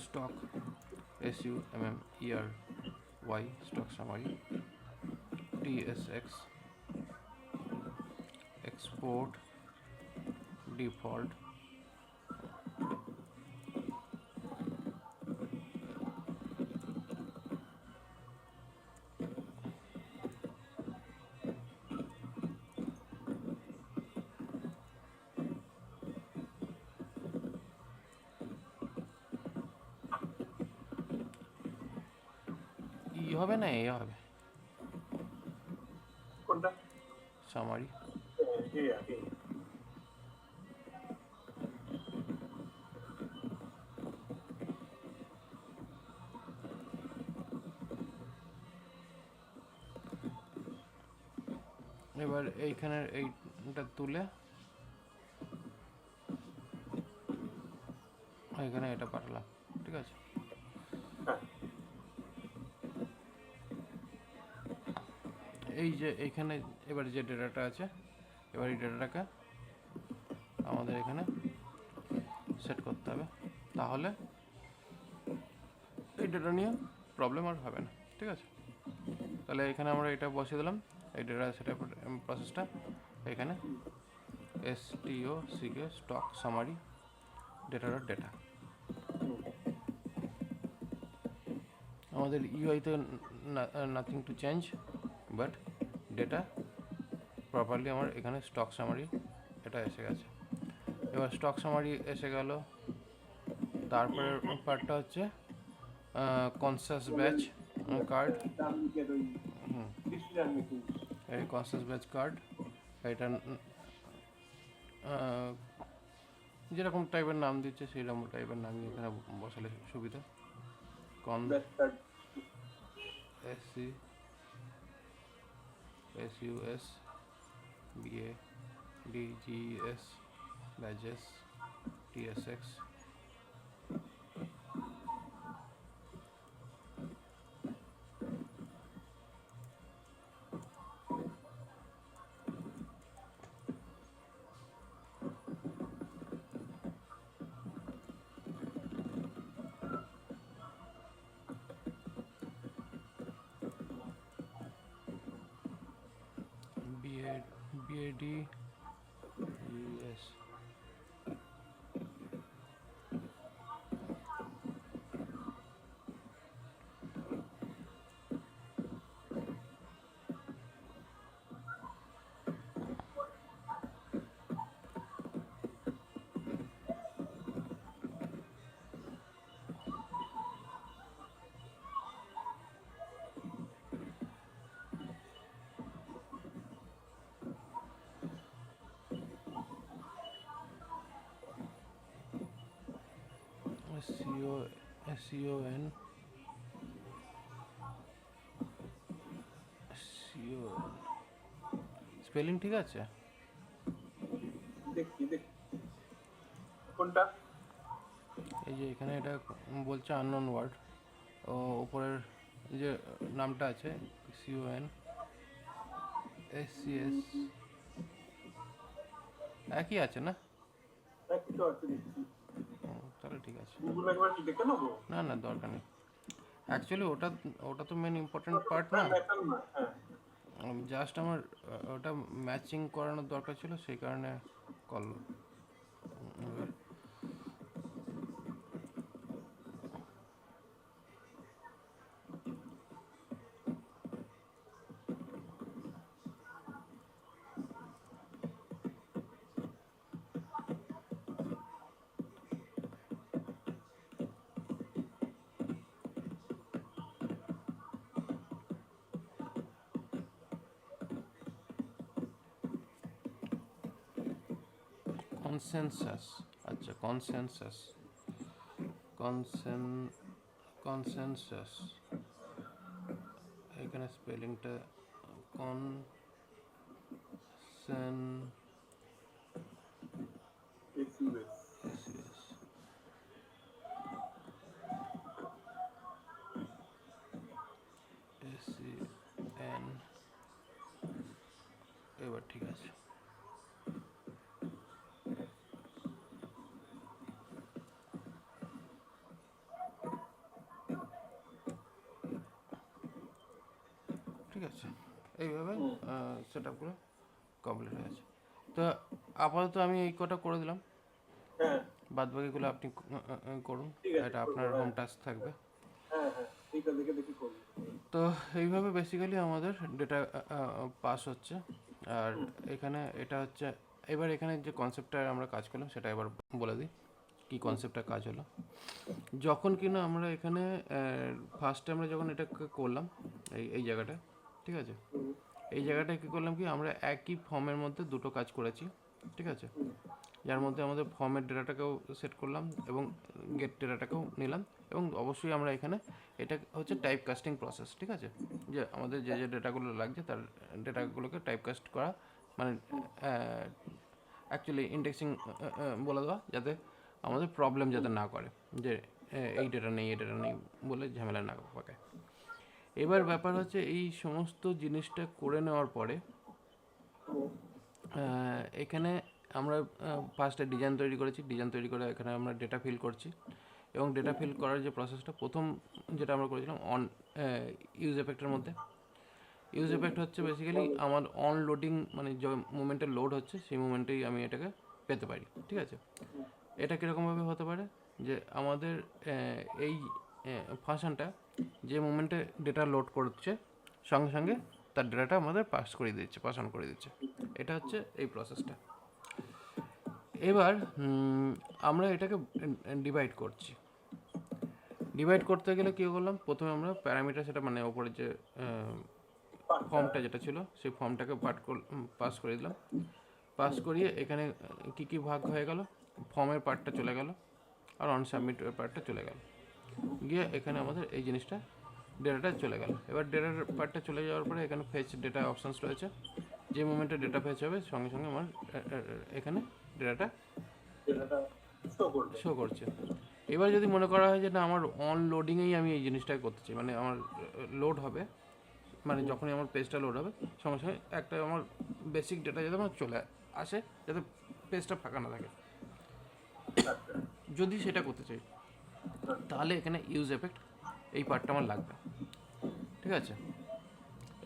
Stock SUMMERY, stock summary, TSX, export default, ই হবে না এ হবে, কোনটা? সামারি। হ্যাঁ এ এবার এইখানের এইটা তুলে এখানে এটা পাঠালাম, ঠিক আছে। হ্যাঁ এই যে এইখানে এবার যে ডেটাটা আছে, এবার এই ডেটাটাকে আমাদের এখানে সেট করতে হবে, তাহলে এই ডেটা নিয়ে প্রবলেম আর হবে না, ঠিক আছে। তাহলে এখানে আমরা এটা বসিয়ে দিলাম, এই ডেটা সেট প্রসেসটা এখানে STOCK stock summary data dot data. Hmm, আমাদের ইউআইতে nothing to change, but data properly আমার এখানে স্টক সামারি এটা এসে গেছে। এবার স্টক সামারি এসে গেল, তারপরের পার্টটা হচ্ছে কনসাস ব্যাচ কার্ড। ডান দিকের ওই ডিসিশন মেকিং। এই কনসাস ব্যাচ কার্ড, এটা যেরকম টাইপের নাম দিচ্ছে সেই রকম টাইপের নামই এখানে বসালে সুবিধা। কন back card. SC SUS BADGES badges TSX BADGES SEON spelling ঠিক আছে? দেখি কোনটা? এই যে এখানে এটা বলছে আননোন ওয়ার্ড, ও উপরের যে নামটা আছে CON SCS একই আছে না? একই তো আছে দেখছি। তাহলে ঠিক আছে। গুগল একবার কি দেখে নেবো? না না, দরকার নেই। অ্যাকচুয়ালি ওটা তো মেন ইম্পর্টেন্ট পার্ট না, ম্যাটার না, হ্যাঁ। জাস্ট আমার ওটা ম্যাচিং করানোর দরকার ছিল, সেই কারণে কল। কনসেনসাস, আচ্ছা কনসেনসাস এখানে স্পেলিংটা কনসেন SUS SEN এবার ঠিক আছে। ঠিক আছে, এইভাবে সেট আপগুলো কমপ্লিট হয়ে গেছে। তো আপাতত আমি এই কটা করে দিলাম, হ্যাঁ বাদ বাকিগুলো আপনি করুন, ঠিক আছে, এটা আপনার হোম টাস্ক থাকবে। হ্যাঁ এইটা দেখে করবো। তো এইভাবে বেসিক্যালি আমাদের ডেটা পাস হচ্ছে। আর এখানে এটা হচ্ছে, এবার এখানে যে কনসেপ্টটা আমরা কাজ করলাম সেটা এবার বলে দিই কী কনসেপ্টটা কাজ হলো। যখন কিনা আমরা এখানে ফার্স্টে আমরা যখন এটা করলাম এই জায়গাটা, ঠিক আছে, এই জায়গাটায় কী করলাম কি আমরা একই ফর্মের মধ্যে দুটো কাজ করেছি, ঠিক আছে, যার মধ্যে আমাদের ফর্মের ডেটাটাকেও সেট করলাম এবং গেট ডেটাটাকেও নিলাম, এবং অবশ্যই আমরা এখানে এটা হচ্ছে টাইপ কাস্টিং প্রসেস, ঠিক আছে, যে আমাদের যে ডেটাগুলো লাগছে তার ডেটাগুলোকে টাইপ কাস্ট করা, মানে অ্যাকচুয়ালি ইন্ডেক্সিং বলে দেওয়া, যাতে আমাদের প্রবলেম যাতে না করে যে এই ডেটা নেই বলে ঝামেলা না পাকায়। এবার ব্যাপার হচ্ছে এই সমস্ত জিনিসটা করে নেওয়ার পরে এখানে আমরা ফার্স্টে ডিজাইন তৈরি করেছি, ডিজাইন তৈরি করে এখানে আমরা ডেটা ফিল করছি, এবং ডেটা ফিল করার যে প্রসেসটা প্রথম যেটা আমরা করেছিলাম ইউজ এফেক্টের মধ্যে, ইউজ এফেক্ট হচ্ছে বেসিক্যালি আমার অন লোডিং, মানে যে মুমেন্টে লোড হচ্ছে সেই মুমেন্টেই আমি এটাকে পেতে পারি, ঠিক আছে। এটা কীরকমভাবে হতে পারে যে আমাদের এই ফাংশনটা যে মুমেন্টে ডেটা লোড করছে সঙ্গে সঙ্গে তার ডেটাটা আমাদের পাস অন করে দিচ্ছে, এটা হচ্ছে এই প্রসেসটা। এবার আমরা এটাকে ডিভাইড করতে গেলে কী করলাম, প্রথমে আমরা প্যারামিটার, সেটা মানে ওপরে যে ফর্মটা যেটা ছিল সেই ফর্মটাকে পাস করে দিলাম, পাস করিয়ে এখানে কী কী ভাগ হয়ে গেল, ফর্মের পার্টটা চলে গেল আর অন সাবমিটের পার্টটা চলে গেল, গিয়ে এখানে আমাদের এই জিনিসটা ডেটাটা চলে গেল। এবার ডেটার পার্টটা চলে যাওয়ার পরে এখানে ফেচ ডেটা অপশানস রয়েছে। যে মোমেন্টে ডেটা ফেচ হবে সঙ্গে সঙ্গে আমার এখানে ডেটাটা ডেটাটা শো করবে। শো করছে। এবার যদি মনে করা হয় যে না আমার অন লোডিংয়েই আমি এই জিনিসটাই করতে চাই, মানে আমার লোড হবে, মানে যখনই আমার পেজটা লোড হবে সঙ্গে সঙ্গে একটা আমার বেসিক ডেটা যাতে আমার চলে আসে, যাতে পেজটা ফাঁকা না থাকে, আচ্ছা যদি সেটা করতে চাই তাহলে এখানে ইউজ এফেক্ট এই পার্টটা আমার লাগবে। ঠিক আছে,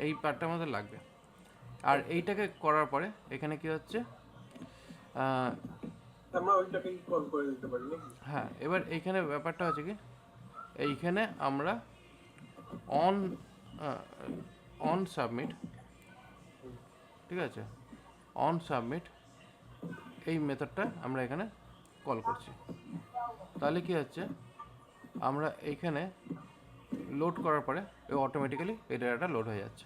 এই পার্টটা আমাদের লাগবে। আর এইটাকে করার পরে এখানে কি হচ্ছে, আমরা ওইটাকেই কল করে দিতে পারি নাকি? হ্যাঁ এবার এইখানে ব্যাপারটা হচ্ছে কি, এইখানে আমরা অন অন সাবমিট, ঠিক আছে, অন সাবমিট এই মেথডটা আমরা এখানে কল করছি। তাহলে কি হচ্ছে, আমরা এইখানে লোড করার পরে অটোমেটিক্যালি এই ডেটাটা লোড হয়ে যাচ্ছে।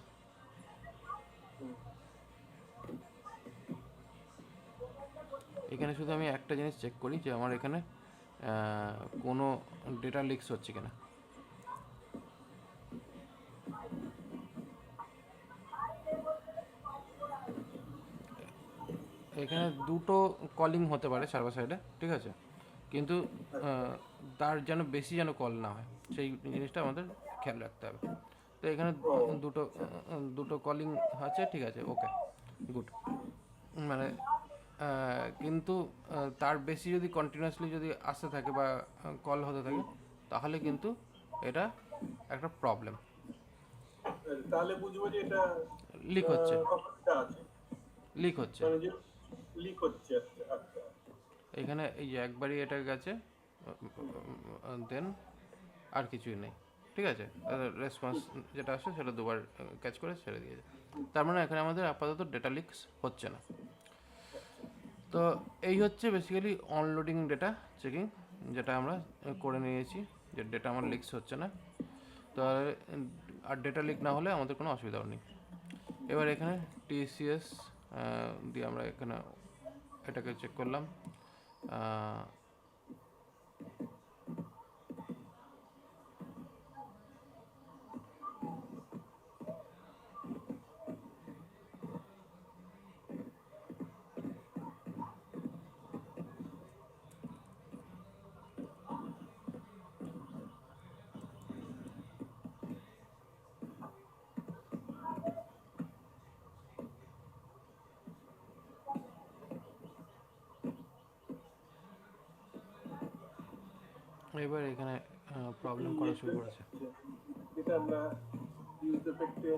এখানে শুধু আমি একটা জিনিস চেক করি যে আমার এখানে কোনো ডেটা লিকস হচ্ছে কিনা। এখানে দুটো কলিং হতে পারে সার্ভার সাইডে, ঠিক আছে, কিন্তু তার যেন বেশি যেন কল না হয় সেই জিনিসটা আমাদের খেয়াল রাখতে হবে। তো এখানে দুটো দুটো কলিং আছে, ঠিক আছে, ওকে গুড। মানে কিন্তু তার বেশি যদি কন্টিনিউয়াসলি যদি আসতে থাকে বা কল হতে থাকে তাহলে কিন্তু এটা একটা প্রবলেম, তাহলে বুঝবো যে এটা লিক হচ্ছে, সমস্যা আছে, লিক হচ্ছে। মানে যে লিক হচ্ছে। আচ্ছা আচ্ছা এখানে এই যে একবারই এটা গেছে, দেন আর কিছুই নেই, ঠিক আছে, রেসপন্স যেটা আসে সেটা দুবার ক্যাচ করে ছেড়ে দিয়েছে। তার মানে এখানে আমাদের আপাতত ডেটা লিকস হচ্ছে না। তো এই হচ্ছে বেসিক্যালি অনলোডিং ডেটা চেকিং, যেটা আমরা করে নিয়েছি, যে ডেটা আমার লিকস হচ্ছে না। তো আর ডেটা লিক না হলে আমাদের কোনো অসুবিধাও নেই। এবার এখানে টিসিএস দিয়ে আমরা এখানে এটাকে চেক করলাম। এবার এখানে প্রবলেম করা শুরু করেছে। এটা আমরা ইউজ এফেক্টে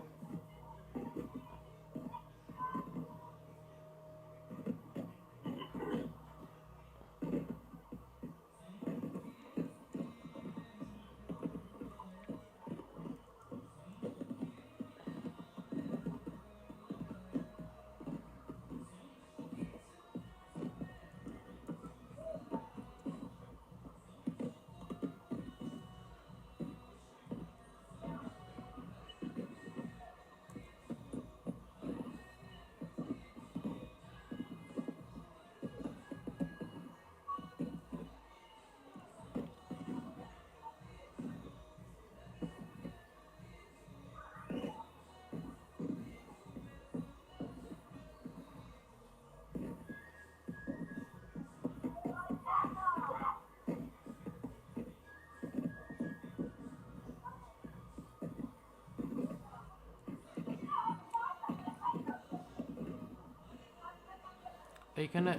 এইখানে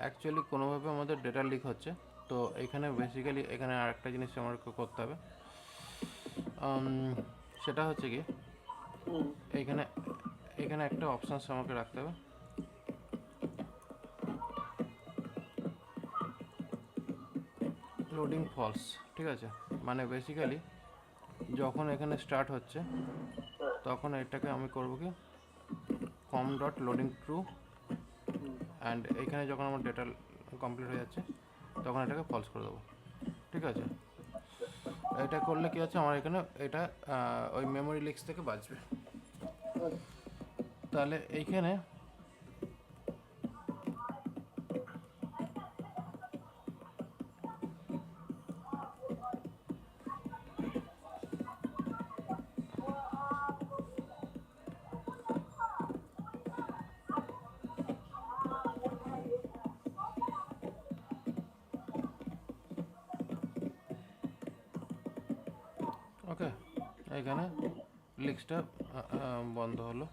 অ্যাকচুয়ালি কোনোভাবে আমাদের ডেটা লিক হচ্ছে। তো এখানে বেসিক্যালি এখানে আরেকটা জিনিস আমাকে করতে হবে, সেটা হচ্ছে কি এইখানে এখানে একটা অপশানস আমাকে রাখতে হবে, লোডিং ফলস, ঠিক আছে। মানে বেসিক্যালি যখন এখানে স্টার্ট হচ্ছে তখন এটাকে আমি করবো কি com dot loading true, and এইখানে যখন আমার ডেটা কমপ্লিট হয়ে যাচ্ছে তখন এটাকে ফলস করে দেবো, ঠিক আছে। এটা করলে কি হচ্ছে, আমার এখানে এটা ওই মেমোরি লিক্স থেকে বাঁচবে। তাহলে এইখানে এখানে লিস্টটা বন্ধ হলো।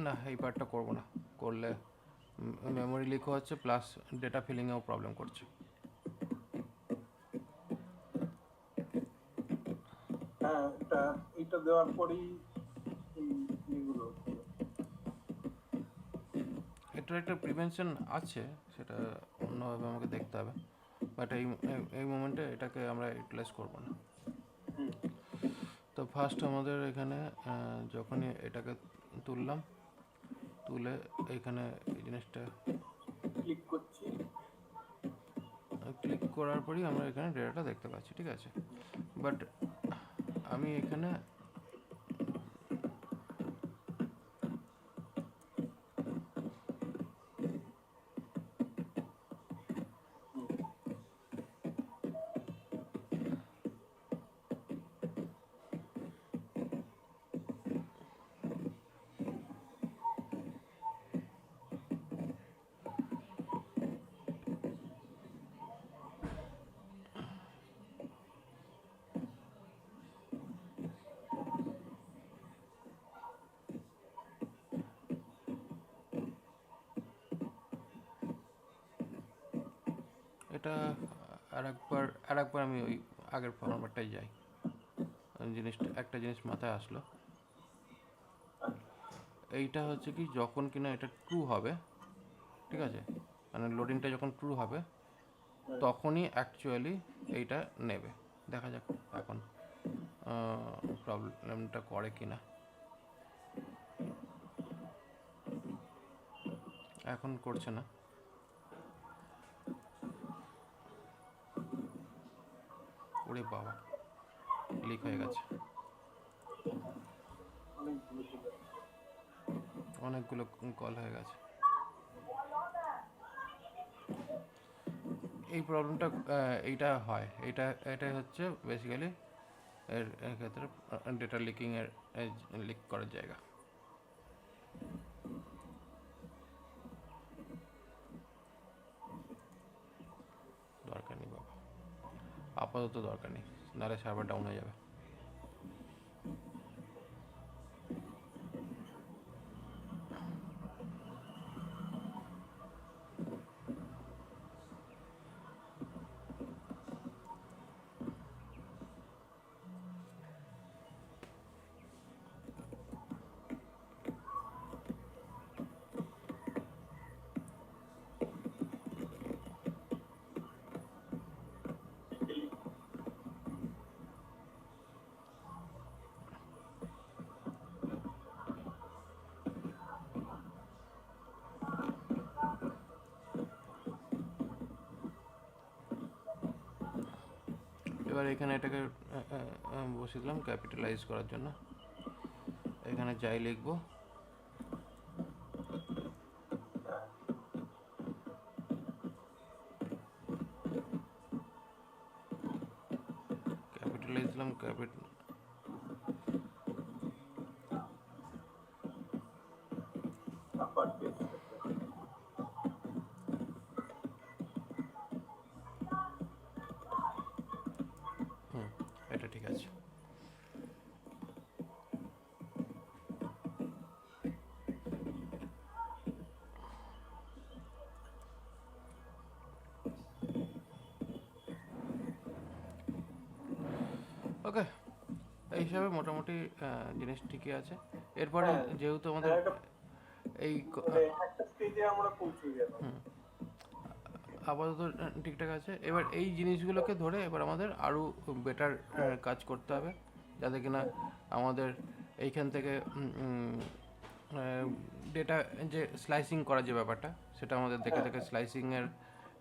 না, এই পার্টটা করবো না, করলে মেমোরি লিক হচ্ছে প্লাস ডেটা ফিলিংয়েও প্রবলেম করছে। হ্যাঁ, এটা দেওয়ার পরেই এই ইয়েগুলো হচ্ছে। এটার একটা প্রিভেনশন আছে, সেটা অন্যভাবে আমাকে দেখতে হবে, বাট এই মোমেন্টে এটাকে আমরা ইউটিলাইজ করবো না। তো ফার্স্ট আমাদের এখানে যখনই এটাকে তুললাম, তুলে এখানে এই জিনিসটা ক্লিক করছি। ক্লিক করার পরই আমরা এখানে ডেটাটা দেখতে পাচ্ছি, ঠিক আছে। বাট আমি এখানে এটা আরেকবার আমি ওই আগের ফরম্যাটটাই যাই। একটা জিনিস মাথায় আসলো, এইটা হচ্ছে কি যখন কিনা এটা ট্রু হবে, ঠিক আছে, মানে লোডিংটা যখন ট্রু হবে তখনই অ্যাকচুয়ালি এইটা নেবে। দেখা যাক এখন প্রবলেমটা করে কি না। এখন করছে না। ওরে বাবা, লিক হয়ে গেছে, অনেকগুলো কল হয়ে গেছে। এই প্রবলেমটা এইটা হয়, এটাই হচ্ছে বেসিক্যালি এর ক্ষেত্রে ডেটা লিকিংয়ের লিক করার জায়গা। দরকার নেই বাবা, আপাতত দরকার নেই, নাহলে সার্ভার ডাউন হয়ে যাবে। এবার এখানে এটাকে বসিয়ে দিলাম ক্যাপিটালাইজ করার জন্য। এখানে যাই লিখবো, ক্যাপিটালাইজ দিলাম, আপার কেস। এটা ঠিক আছে। ওকে, এই হিসাবে মোটামুটি জিনিস ঠিকই আছে। এরপরে হ্যাঁ যেহেতু হ্যাঁ, আমাদের এটা এই মানে একটা স্টেজে আমরা পৌঁছে গেলাম। আপাতত ঠিকঠাক আছে। এবার এই জিনিসগুলোকে ধরে এবার আমাদের আরও বেটার হ্যাঁ কাজ করতে হবে, যাতে কিনা আমাদের এইখান থেকে ডেটা যে স্লাইসিং করা যে ব্যাপারটা, সেটা আমাদের দেখে হ্যাঁ দেখে স্লাইসিংয়ের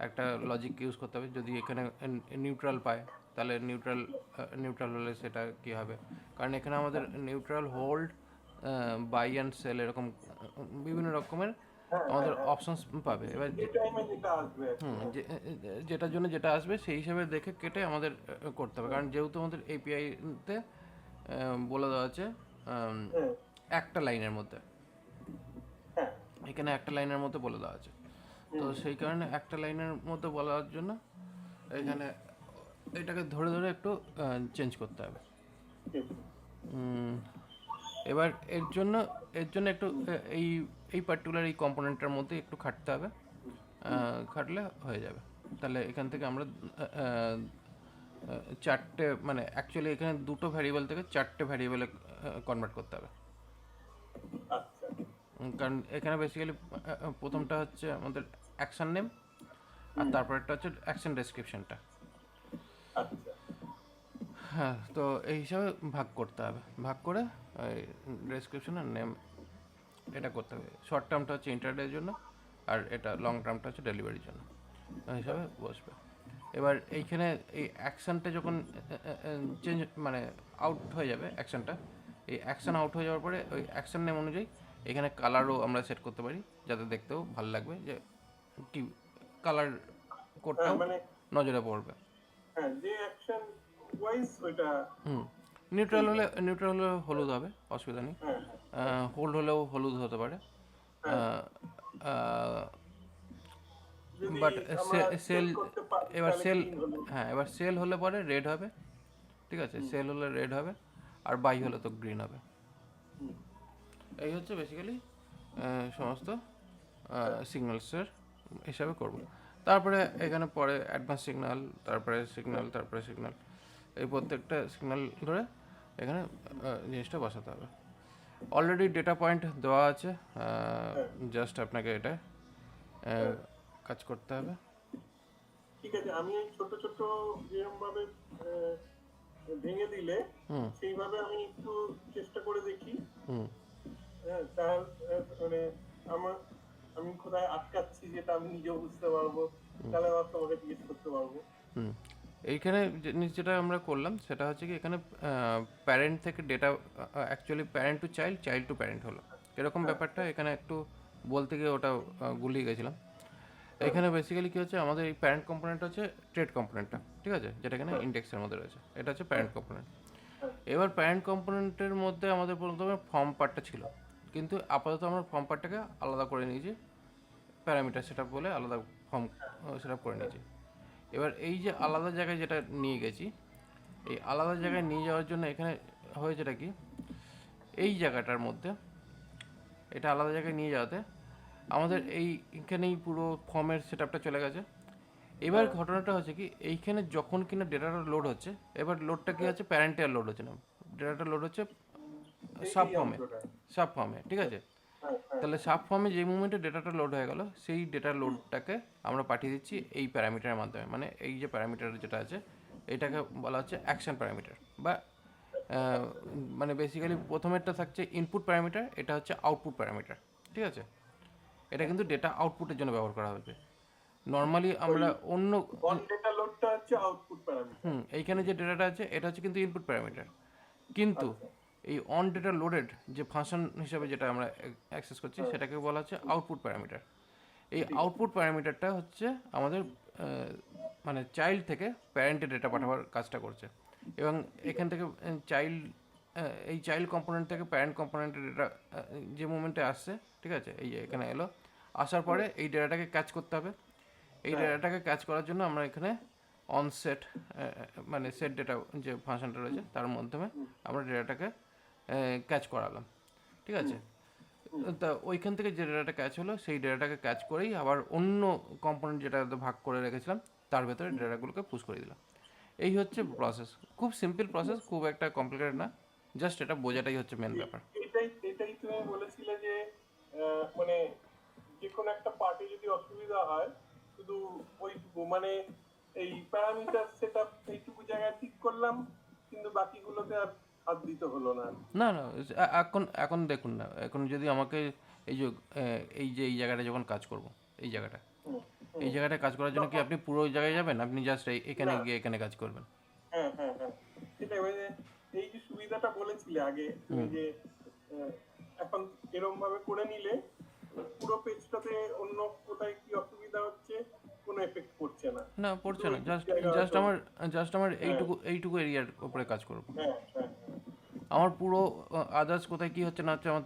একটা লজিক ইউজ করতে হবে। যদি এখানে নিউট্রাল পায়, তাহলে নিউট্রাল হলে সেটা কী হবে, কারণ এখানে আমাদের neutral, hold, buy and sell এরকম বিভিন্ন রকমের হ্যাঁ হ্যাঁ আমাদের হ্যাঁ, অপশনস পাবে। এবার যে টাইমে যেটা আসবে আর কি। যেটার জন্য যেটা আসবে সেই হিসাবে দেখে কেটে আমাদের করতে হবে, কারণ যেহেতু আমাদের এপিআইতে বলে দেওয়া আছে হ্যাঁ একটা লাইনের মধ্যে, হ্যাঁ এখানে একটা লাইনের মধ্যে বলে দেওয়া আছে। তো সেই কারণে একটা লাইনের মধ্যে বলার জন্য এখানে এটাকে ধরে ধরে একটু চেঞ্জ করতে হবে। ঠিক। এবার এর জন্য একটু এই এই পার্টিকুলার এই কম্পোনেন্টটার মধ্যে একটু খাটতে হবে। খাটলে হয়ে যাবে। তাহলে এখান থেকে আমরা চারটে, মানে অ্যাকচুয়ালি এখানে দুটো ভ্যারিয়েবল থেকে চারটে ভ্যারিয়েবলে কনভার্ট করতে হবে। আচ্ছা কারণ এখানে বেসিক্যালি প্রথমটা হচ্ছে আমাদের অ্যাকশন নেম, আর তারপরেরটা হচ্ছে অ্যাকশন ডেসক্রিপশনটা। আচ্ছা হ্যাঁ, তো এই হিসাবে ভাগ করতে হবে। ভাগ করে ডেসক্রিপশন আর নেম এটা করতে হবে। শর্ট টার্মটা হচ্ছে ইন্টারডের জন্য, আর এটা লং টার্মটা হচ্ছে ডেলিভারির জন্য। এই হিসাবে বসবে। এবার এইখানে এই অ্যাকশানটা যখন চেঞ্জ, মানে আউট হয়ে যাবে অ্যাকশানটা, এই অ্যাকশান আউট হয়ে যাওয়ার পরে ওই অ্যাকশান নেম অনুযায়ী এখানে কালারও আমরা সেট করতে পারি, যাতে দেখতেও ভালো লাগবে, যে কি কালার হ্যাঁ কোডটাও মানে নজরে পড়বে। হ্যাঁ, যে অ্যাকশন ওয়াইজ ওইটা। নিউট্রাল হলে হলুদ হবে, অসুবিধা নেই। হ্যাঁ হোল্ড হলেও হলুদ হতে পারে। হ্যাঁ, যদি বাট আমরা সেল, সেট করতে পারি এবার তাহলে সেল, গ্রিন হলো। হ্যাঁ এবার সেল হলে পরে রেড হবে, ঠিক আছে? সেল হলে রেড হবে, আর বাই হলে তো গ্রিন হবে। হুম, এই হচ্ছে বেসিক্যালি সমস্ত সিগন্যালসের হিসাবে করব। তারপরে এখানে পরে অ্যাডভান্স সিগন্যাল, তারপরে সিগন্যাল, তারপরে সিগন্যাল, এই প্রত্যেকটা সিগন্যাল ধরে এখানে জিনিসটা বসাতে হবে। অলরেডি ডেটা পয়েন্ট দেওয়া আছে, জাস্ট আপনাকে এটা কাজ করতে হবে। ঠিক আছে, আমি এই ছোট ছোট যেরকম ভাবে ভেঙে দিলে সেইভাবে আমি একটু চেষ্টা করে দেখি। হুম হ্যাঁ, তাহলে মানে আমার, আমি কোথায় আটকাচ্ছি যেটা আমি নিজেও বুঝতে পারবো, তাহলে আবার তোমাকে জিজ্ঞেস করতে পারবো। হুম এইখানে জিনিস যেটা আমরা করলাম সেটা হচ্ছে কি, এখানে প্যারেন্ট থেকে data, actually parent to child, child to parent হলো এরকম ব্যাপারটা এখানে একটু বলতে গিয়ে ওটা গুলিয়ে গেছিলাম। এখানে বেসিক্যালি কী হচ্ছে, আমাদের এই প্যারেন্ট কম্পোনেন্ট হচ্ছে ট্রেড কম্পোনেন্টটা, ঠিক আছে, যেটা এখানে ইন্ডেক্সের মধ্যে রয়েছে, এটা হচ্ছে প্যারেন্ট কম্পোনেন্ট। এবার প্যারেন্ট কম্পোনেন্টের মধ্যে আমাদের প্রথমে ফর্ম পার্টটা ছিল, কিন্তু আপাতত আমরা ফর্ম পার্টটাকে আলাদা করে নিয়েছি, প্যারামিটার সেট বলে আলাদা ফর্ম সেট করে নিয়েছি। এবার এই যে আলাদা জায়গায় যেটা নিয়ে গেছি, এই আলাদা জায়গায় নিয়ে যাওয়ার জন্য এখানে হয়েছেটা কি, এই জায়গাটার মধ্যে এটা আলাদা জায়গায় নিয়ে যাওয়াতে আমাদের এইখানেই পুরো ফর্মের সেট আপটা চলে গেছে। এবার ঘটনাটা হচ্ছে কি, এইখানে যখন কিনা ডেটাটা লোড হচ্ছে, এবার লোডটা কী হচ্ছে, প্যারেন্টে আর লোড হচ্ছে না, ডেটাটা লোড হচ্ছে সাব এই ফর্মে, অংশটা। ঠিক আছে? হ্যাঁ হ্যাঁ তাহলে সাব ফর্মে যে মুমেন্টে ডেটাটা লোড হয়ে গেল, সেই ডেটা লোডটাকে আমরা পাঠিয়ে দিচ্ছি এই প্যারামিটারের মাধ্যমে। মানে এই যে প্যারামিটার যেটা আছে, এটাকে বলা হচ্ছে অ্যাকশন প্যারামিটার, বা মানে বেসিক্যালি প্রথমেরটা থাকছে ইনপুট প্যারামিটার, এটা হচ্ছে আউটপুট প্যারামিটার, ঠিক আছে? এটা কিন্তু ডেটা আউটপুটের জন্য ব্যবহার করা হবে। নর্মালি আমরা অন্য, অন ডেটা লোডটা হচ্ছে আউটপুট প্যারামিটার। এইখানে যে ডেটাটা আছে এটা হচ্ছে কিন্তু ইনপুট প্যারামিটার, কিন্তু আচ্ছা এই অন ডেটা লোডেড যে ফাংশন হিসাবে যেটা আমরা অ্যাক্সেস করছি, সেটাকে বলা হচ্ছে আউটপুট প্যারামিটার। এই আউটপুট প্যারামিটারটা হচ্ছে আমাদের মানে চাইল্ড থেকে প্যারেন্টে ডেটা পাঠাবার কাজটা করছে, এবং এখান থেকে চাইল্ড, এই চাইল্ড কম্পোনেন্ট থেকে প্যারেন্ট কম্পোনেন্টের ডেটা যে মোমেন্টে আসছে, ঠিক আছে, এই যে এখানে এলো, আসার পরে এই ডেটাটাকে ক্যাচ করতে হবে। এই ডেটাটাকে ক্যাচ করার জন্য আমরা এখানে অন সেট, মানে সেট ডেটা যে ফাংশনটা রয়েছে তার মাধ্যমে আমরা ডেটাটাকে ক্যাচ করালাম, ঠিক আছে? তা ওইখান থেকে যে ডেটাটা ক্যাচ হলো, সেই ডেটাটাকে ক্যাচ করেই আবার অন্য কম্পোনেন্ট যেটা ভাগ করে রেখেছিলাম তার ভেতরে ডেটাগুলোকে পুশ করে দিলাম। এই হচ্ছে প্রসেস, খুব সিম্পল প্রসেস, খুব একটা কমপ্লিকেটেড না, জাস্ট এটা বোঝাটাই হচ্ছে মেন ব্যাপার। এটাই এটাই তুমি বলেছিলে যে মানে যে কোনো একটা পার্টে যদি অসুবিধা হয় শুধু ওইটুকু মানে এই প্যারামিটার সেটআপ এইটুকু জায়গায় ঠিক করলাম, কিন্তু বাকিগুলোতে আর হাত দিতে হলো না। না না, এখন এখন দেখুন না, এখন যদি আমাকে এই যে এই জায়গাটা যখন কাজ করব, এই জায়গাটা হুম, এই হুম। জায়গাটায় কাজ করার জন্য কি তখন আপনি পুরো ওই জায়গায় যাবেন? আপনি জাস্ট এখানে না, গিয়ে এখানে কাজ করবেন। হ্যাঁ হ্যাঁ হ্যাঁ, সেটাই মানে এই যে সুবিধাটা বলেছিলে আগে তুমি হুম। যে আহ, এখন এরম ভাবে করে নিলে পুরো পেজটাতে অন্য কোথায় কি অসুবিধা হচ্ছে কোনো এফেক্ট পড়ছে না, না শুধু পড়ছে না, ওইটুকু জাস্ট জায়গা জাস্ট হয়তো। আমার জাস্ট আমার হ্যাঁ এইটুকু এরিয়ার উপরে কাজ করব। হ্যাঁ হ্যাঁ, আমার পুরো আদার্স কোথায় কি হচ্ছে না হচ্ছে আমার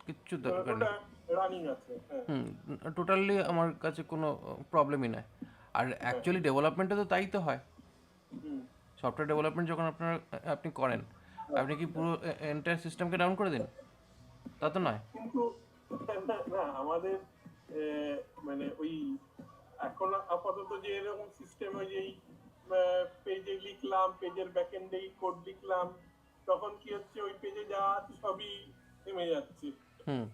কিচ্ছু দরকার ওটা নেই। রানিং আছে। হ্যাঁ হুম, টোটালি আমার কাছে কোনো প্রবলেমই নাই। আর হ্যাঁ। অ্যাকচুয়ালি ডেভেলপমেন্টে তো তাই তো হয়। হুম, সফটওয়্যার ডেভেলপমেন্ট যখন আপনি করেন, হ্যাঁ। আপনি কি পুরো এন্টায়ার সিস্টেমকে ডাউন করে দিন? তা তো নয়। কিন্তু না না, আমাদের আহ, মানে ওই এখন আপাতত যে এরকম সিস্টেম ওই যে পেজে লিখলাম, পেজের ব্যাকএন্ডে কোড লিখলাম, তখন কি হচ্ছে ওই পেজে যা আছে সবই থেমে যাচ্ছে। হুম,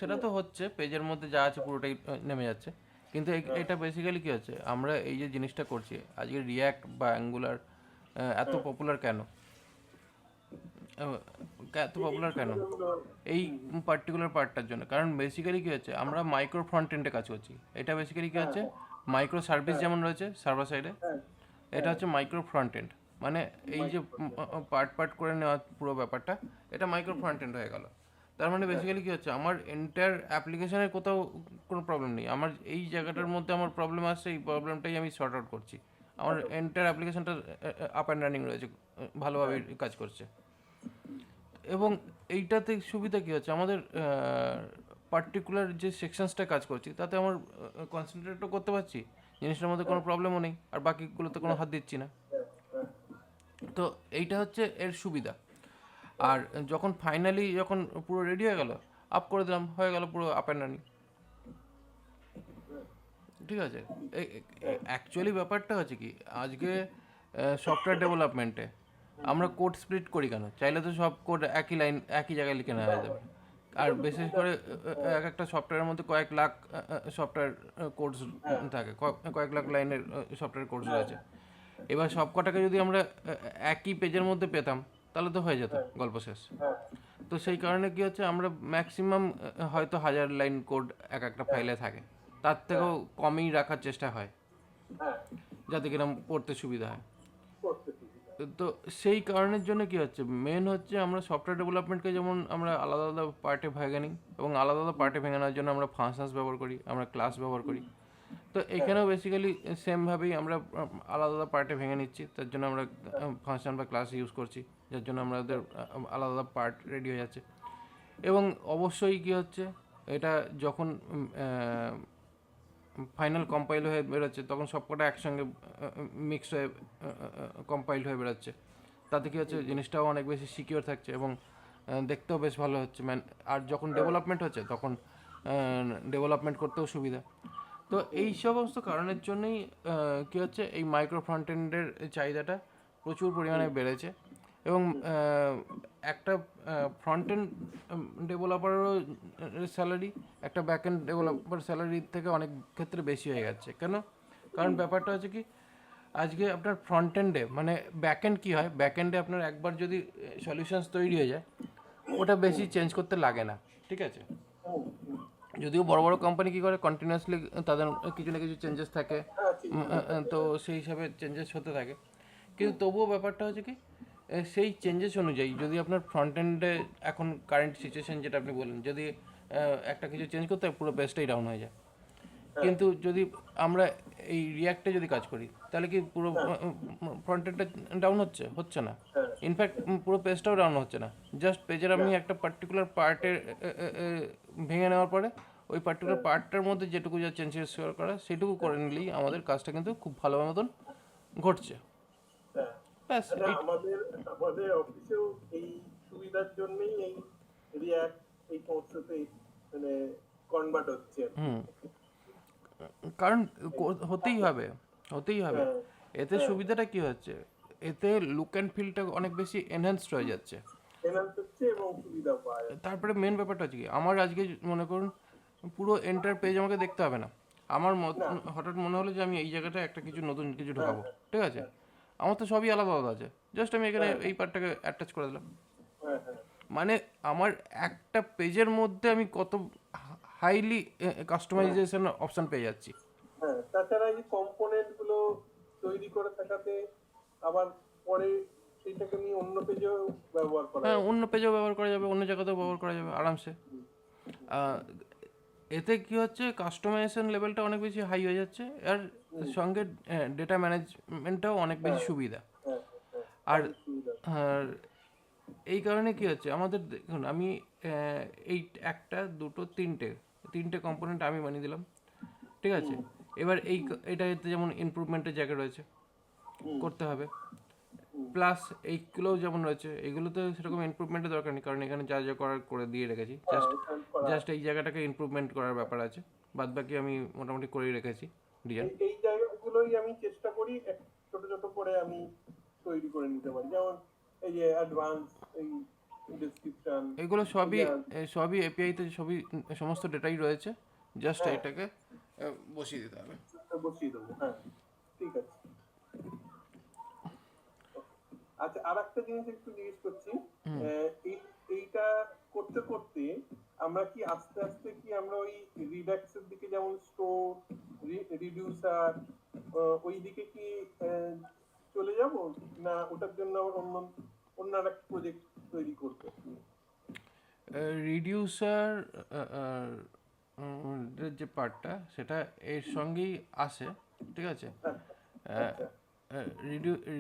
সেটা তো হচ্ছে, পেজের মধ্যে যা আছে পুরোটাই নেমে যাচ্ছে। কিন্তু হ্যাঁ এটা বেসিক্যালি কী হচ্ছে, আমরা এই যে জিনিসটা করছি আজকে, রিয়্যাক্ট বা অ্যাঙ্গুলার এত হ্যাঁ, পপুলার কেন? আহ, এত এই পপুলার কেন? সুবিধাগুলো। এই হুম, পার্টিকুলার পার্টটার জন্য, কারণ বেসিক্যালি কী হচ্ছে, আমরা মাইক্রো ফ্রন্ট এন্ডে কাজ করছি। এটা বেসিক্যালি কী হ্যাঁ হচ্ছে, হ্যাঁ মাইক্রো সার্ভিস হ্যাঁ যেমন রয়েছে সার্ভার সাইডে, হ্যাঁ এটা হ্যাঁ, হচ্ছে মাইক্রো ফ্রন্ট এন্ড। মানে এই যে মাইক্রোফোন। পার্ট পার্ট করে নেওয়া পুরো ব্যাপারটা, এটা মাইক্রো ফ্রন্ট এন্ড হয়ে গেল। তার মানে হ্যাঁ বেসিক্যালি কী হচ্ছে, আমার এন্টায়ার অ্যাপ্লিকেশনের কোথাও কোনো প্রবলেম নেই, আমার এই জায়গাটার মধ্যে আমার প্রবলেম আসছে, এই প্রবলেমটাই আমি সর্ট আউট করছি। আমার এন্টায়ার অ্যাপ্লিকেশনটা আপ অ্যান্ড রানিং রয়েছে, ভালোভাবে হ্যাঁ কাজ করছে। এবং এইটাতে সুবিধা কী হচ্ছে, আমাদের পার্টিকুলার যে সেকশনসটা কাজ করছি তাতে আমার কনসেন্ট্রেটও করতে পারছি, জিনিসটার মধ্যে কোনো প্রবলেমও নেই, আর বাকিগুলোতে কোনো হাত দিচ্ছি না। হ্যাঁ হ্যাঁ তো এইটা হচ্ছে এর সুবিধা। আর যখন ফাইনালি যখন পুরো রেডি হয়ে গেল, আপ করে দিলাম, হয়ে গেল পুরো আপ অ্যান্ড রানিং। ঠিক আছে। অ্যাকচুয়ালি ব্যাপারটা হচ্ছে কি, আজকে সফটওয়্যার ডেভেলপমেন্টে আমরা কোড স্প্লিট করি কেন? চাইলে তো সব কোড একই লাইন একই জায়গায় লিখে নেওয়া যাবে। আর বিশেষ করে এক একটা সফটওয়্যারের মধ্যে কয়েক লাখ সফটওয়্যার কোডস থাকে, কয়েক লাখ লাইনের সফটওয়্যার কোডস রয়েছে। এবার সব কটাকে যদি আমরা একই পেজের মধ্যে পেতাম, তাহলে তো হয়ে যেত, গল্প শেষ। হ্যাঁ তো সেই কারণে কি হচ্ছে, আমরা ম্যাক্সিমাম হয়তো 1000 লাইন কোড এক একটা ফাইলে থাকে, তার থেকেও কমই রাখার চেষ্টা হয়, হ্যাঁ, যাতে কিরম পড়তে সুবিধা হয়। করতে সুবিধা। তো সেই কারণের জন্য কি হচ্ছে, মেন হচ্ছে আমরা সফটওয়্যার ডেভেলপমেন্টকে যেমন আমরা আলাদা আলাদা পার্টে ভেঙে নিই, এবং আলাদা আলাদা পার্টে ভেঙানোর জন্য আমরা ফাংশনস ব্যবহার করি, আমরা ক্লাস ব্যবহার করি। তো এখানেও বেসিক্যালি সেমভাবেই আমরা আলাদা আলাদা পার্টে ভেঙে নিচ্ছি, তার জন্য আমরা ফাংশন বা ক্লাস ইউজ করছি, যার জন্য আমাদের আলাদা আলাদা পার্ট রেডি হয়ে যাচ্ছে। এবং অবশ্যই কী হচ্ছে, এটা যখন ফাইনাল কম্পাইল হয়ে বেরোচ্ছে, তখন সবকটা একসঙ্গে মিক্স হয়ে কম্পাইল হয়ে বেরোচ্ছে। তাতে কী হচ্ছে, জিনিসটাও অনেক বেশি সিকিউর থাকছে, এবং দেখতেও বেশ ভালো হচ্ছে। আর যখন ডেভেলপমেন্ট হচ্ছে, তখন ডেভেলপমেন্ট করতেও সুবিধা। তো এই সমস্ত কারণের জন্যই কী হচ্ছে, এই মাইক্রো ফ্রন্ট এন্ডের চাহিদাটা প্রচুর পরিমাণে বেড়েছে। এবং একটা ফ্রন্ট এন্ড ডেভেলপারেরও স্যালারি একটা ব্যাক এন্ড ডেভেলপার স্যালারির থেকে অনেক ক্ষেত্রে বেশি হয়ে যাচ্ছে। কেন? কারণ ব্যাপারটা হচ্ছে কি, আজকে আপনার ফ্রন্ট এন্ডে মানে ব্যাক এন্ড কী হয়, ব্যাক এন্ডে আপনার একবার যদি সলিউশনস তৈরি হয়ে যায়, ওটা বেশি চেঞ্জ করতে লাগে না। ঠিক আছে। হুম, হুম। যদিও বড় বড় কোম্পানি কী করে, কন্টিনিউয়াসলি তাদের কিছু না কিছু চেঞ্জেস থাকে, হ্যাঁ ঠিক তো সেই হিসাবে চেঞ্জেস হতে থাকে। কিন্তু তবুও ব্যাপারটা হচ্ছে কি, সেই চেঞ্জেস অনুযায়ী যদি আপনার ফ্রন্ট এন্ডে এখন কারেন্ট সিচুয়েশন যেটা আপনি বললেন, যদি একটা কিছু চেঞ্জ করতে হয়, পুরো পেজটাই ডাউন হয়ে যায়। কিন্তু যদি আমরা এই রিয়াক্টে যদি কাজ করি, তাহলে কি পুরো ফ্রন্ট এন্ডটা ডাউন হচ্ছে না। হ্যাঁ ইনফ্যাক্ট পুরো পেজটাও ডাউন হচ্ছে না, জাস্ট পেজের আমি একটা পার্টিকুলার পার্টে ভেঙে নেওয়ার পরে ওই পার্টিকুলার পার্টটার মধ্যে যেটুকু যা চেঞ্জেস করা সেটুকু করে নিলেই আমাদের কাজটা কিন্তু খুব ভালো মতন ঘটছে। হ্যাঁ। ব্যাস না, এই। আমাদের আমাদের অফিসেও এই সুবিধার জন্যই এই রিয়াক্ট এই কোর্সেতে মানে কনভার্ট হচ্ছে আর কি। হুম, কারণ হতেই হবে, হতেই হবে। হ্যাঁ এতে সুবিধাটা কি হচ্ছে, এতে লুক অ্যান্ড ফিলটা অনেক বেশি এনহ্যান্সড হয়ে যাচ্ছে। এনহান্স হচ্ছে এবং সুবিধা পাওয়া যাচ্ছে। তারপরে মেন ব্যাপারটা হচ্ছে কি, আমার আজকে মনে করুন পুরো এন্টার পেজ আমাকে দেখতে হবে না। আমার না, হঠাৎ মনে হলো যে আমি এই জায়গাটায় একটা কিছু নতুন কিছু হ্যাঁ, ঢোকাবো, হ্যাঁ, ঠিক আছে, হ্যাঁ, আমার তো সবই আলাদা আলাদা আছে, জাস্ট আমি এখানে হ্যাঁ, এই পার্টটাকে অ্যাটাচ করে দিলাম। হ্যাঁ, হ্যাঁ, মানে আমার একটা পেজের মধ্যে আমি কত হাইলি হ্যাঁ, কাস্টমাইজেশন অপশন পেয়ে যাচ্ছি। হ্যাঁ। তাছাড়া এই যে কম্পোনেন্ট গুলো তৈরি করে থাকাতে আবার পরে সেইটাকে নিয়ে অন্য পেজেও ব্যবহার করা হ্যাঁ, যাবে। অন্য পেজেও ব্যবহার করা যাবে, অন্য জায়গাতেও ব্যবহার করা যাবে আরামসে। হুম, হুম, আহ, এতে কি হচ্ছে, কাস্টমাইজেশন লেভেলটা অনেক বেশি হাই হয়ে যাচ্ছে, আর হুম, সঙ্গে ডেটা ম্যানেজমেন্টটাও অনেক বেশি হ্যাঁ, সুবিধা। হ্যাঁ, হ্যাঁ, আর অনেক সুবিধা। আর এই কারণে কি হচ্ছে আমাদের, দেখুন আমি এই একটা দুটো তিনটে তিনটে কম্পোনেন্ট আমি বানিয়ে দিলাম, ঠিক আছে। হুম, এবার এটাতে যেমন ইমপ্রুভমেন্টের জায়গা রয়েছে, হুম, করতে হবে। হুম, প্লাস এইগুলোও যেমন রয়েছে, এগুলোতে সেরকম ইমপ্রুভমেন্টের দরকার নেই, কারণ এখানে যা যা করার করে দিয়ে রেখেছি, হ্যাঁ, জাস্ট এখানে করা জাস্ট এই জায়গাটাকে ইমপ্রুভমেন্ট করার ব্যাপার আছে, বাদ বাকি আমি মোটামুটি করেই রেখেছি ডিজাইন। এই জায়গাগুলোই আমি চেষ্টা করি ছোট ছোট করে আমি তৈরি করে নিতে পারি, যেমন এই যে অ্যাডভান্স, এই ডেসক্রিপশন, এগুলো এই সবই যে সবই এপিআইতে সবই সমস্ত ডেটাই রয়েছে, জাস্ট হ্যাঁ, এটাকে বসিয়ে দিতে হবে। বসিয়ে দেবো। হ্যাঁ, ঠিক আছে। আচ্ছা, আর একটা জিনিস একটু জিজ্ঞেস করছি। এইটা করতে করতে আমরা কি আস্তে আস্তে কি আমরা ওই রিডাক্সের দিকে, যেমন স্টোর, রিডিউসার, ওই দিকে কি আহ, চলে যাব, না ওটার জন্য আবার অন্য আর একটা প্রজেক্ট তৈরি করবো? রিডিউসার যে পার্টটা, সেটা এর সঙ্গেই আসে, ঠিক আছে। আচ্ছা, আচ্ছা,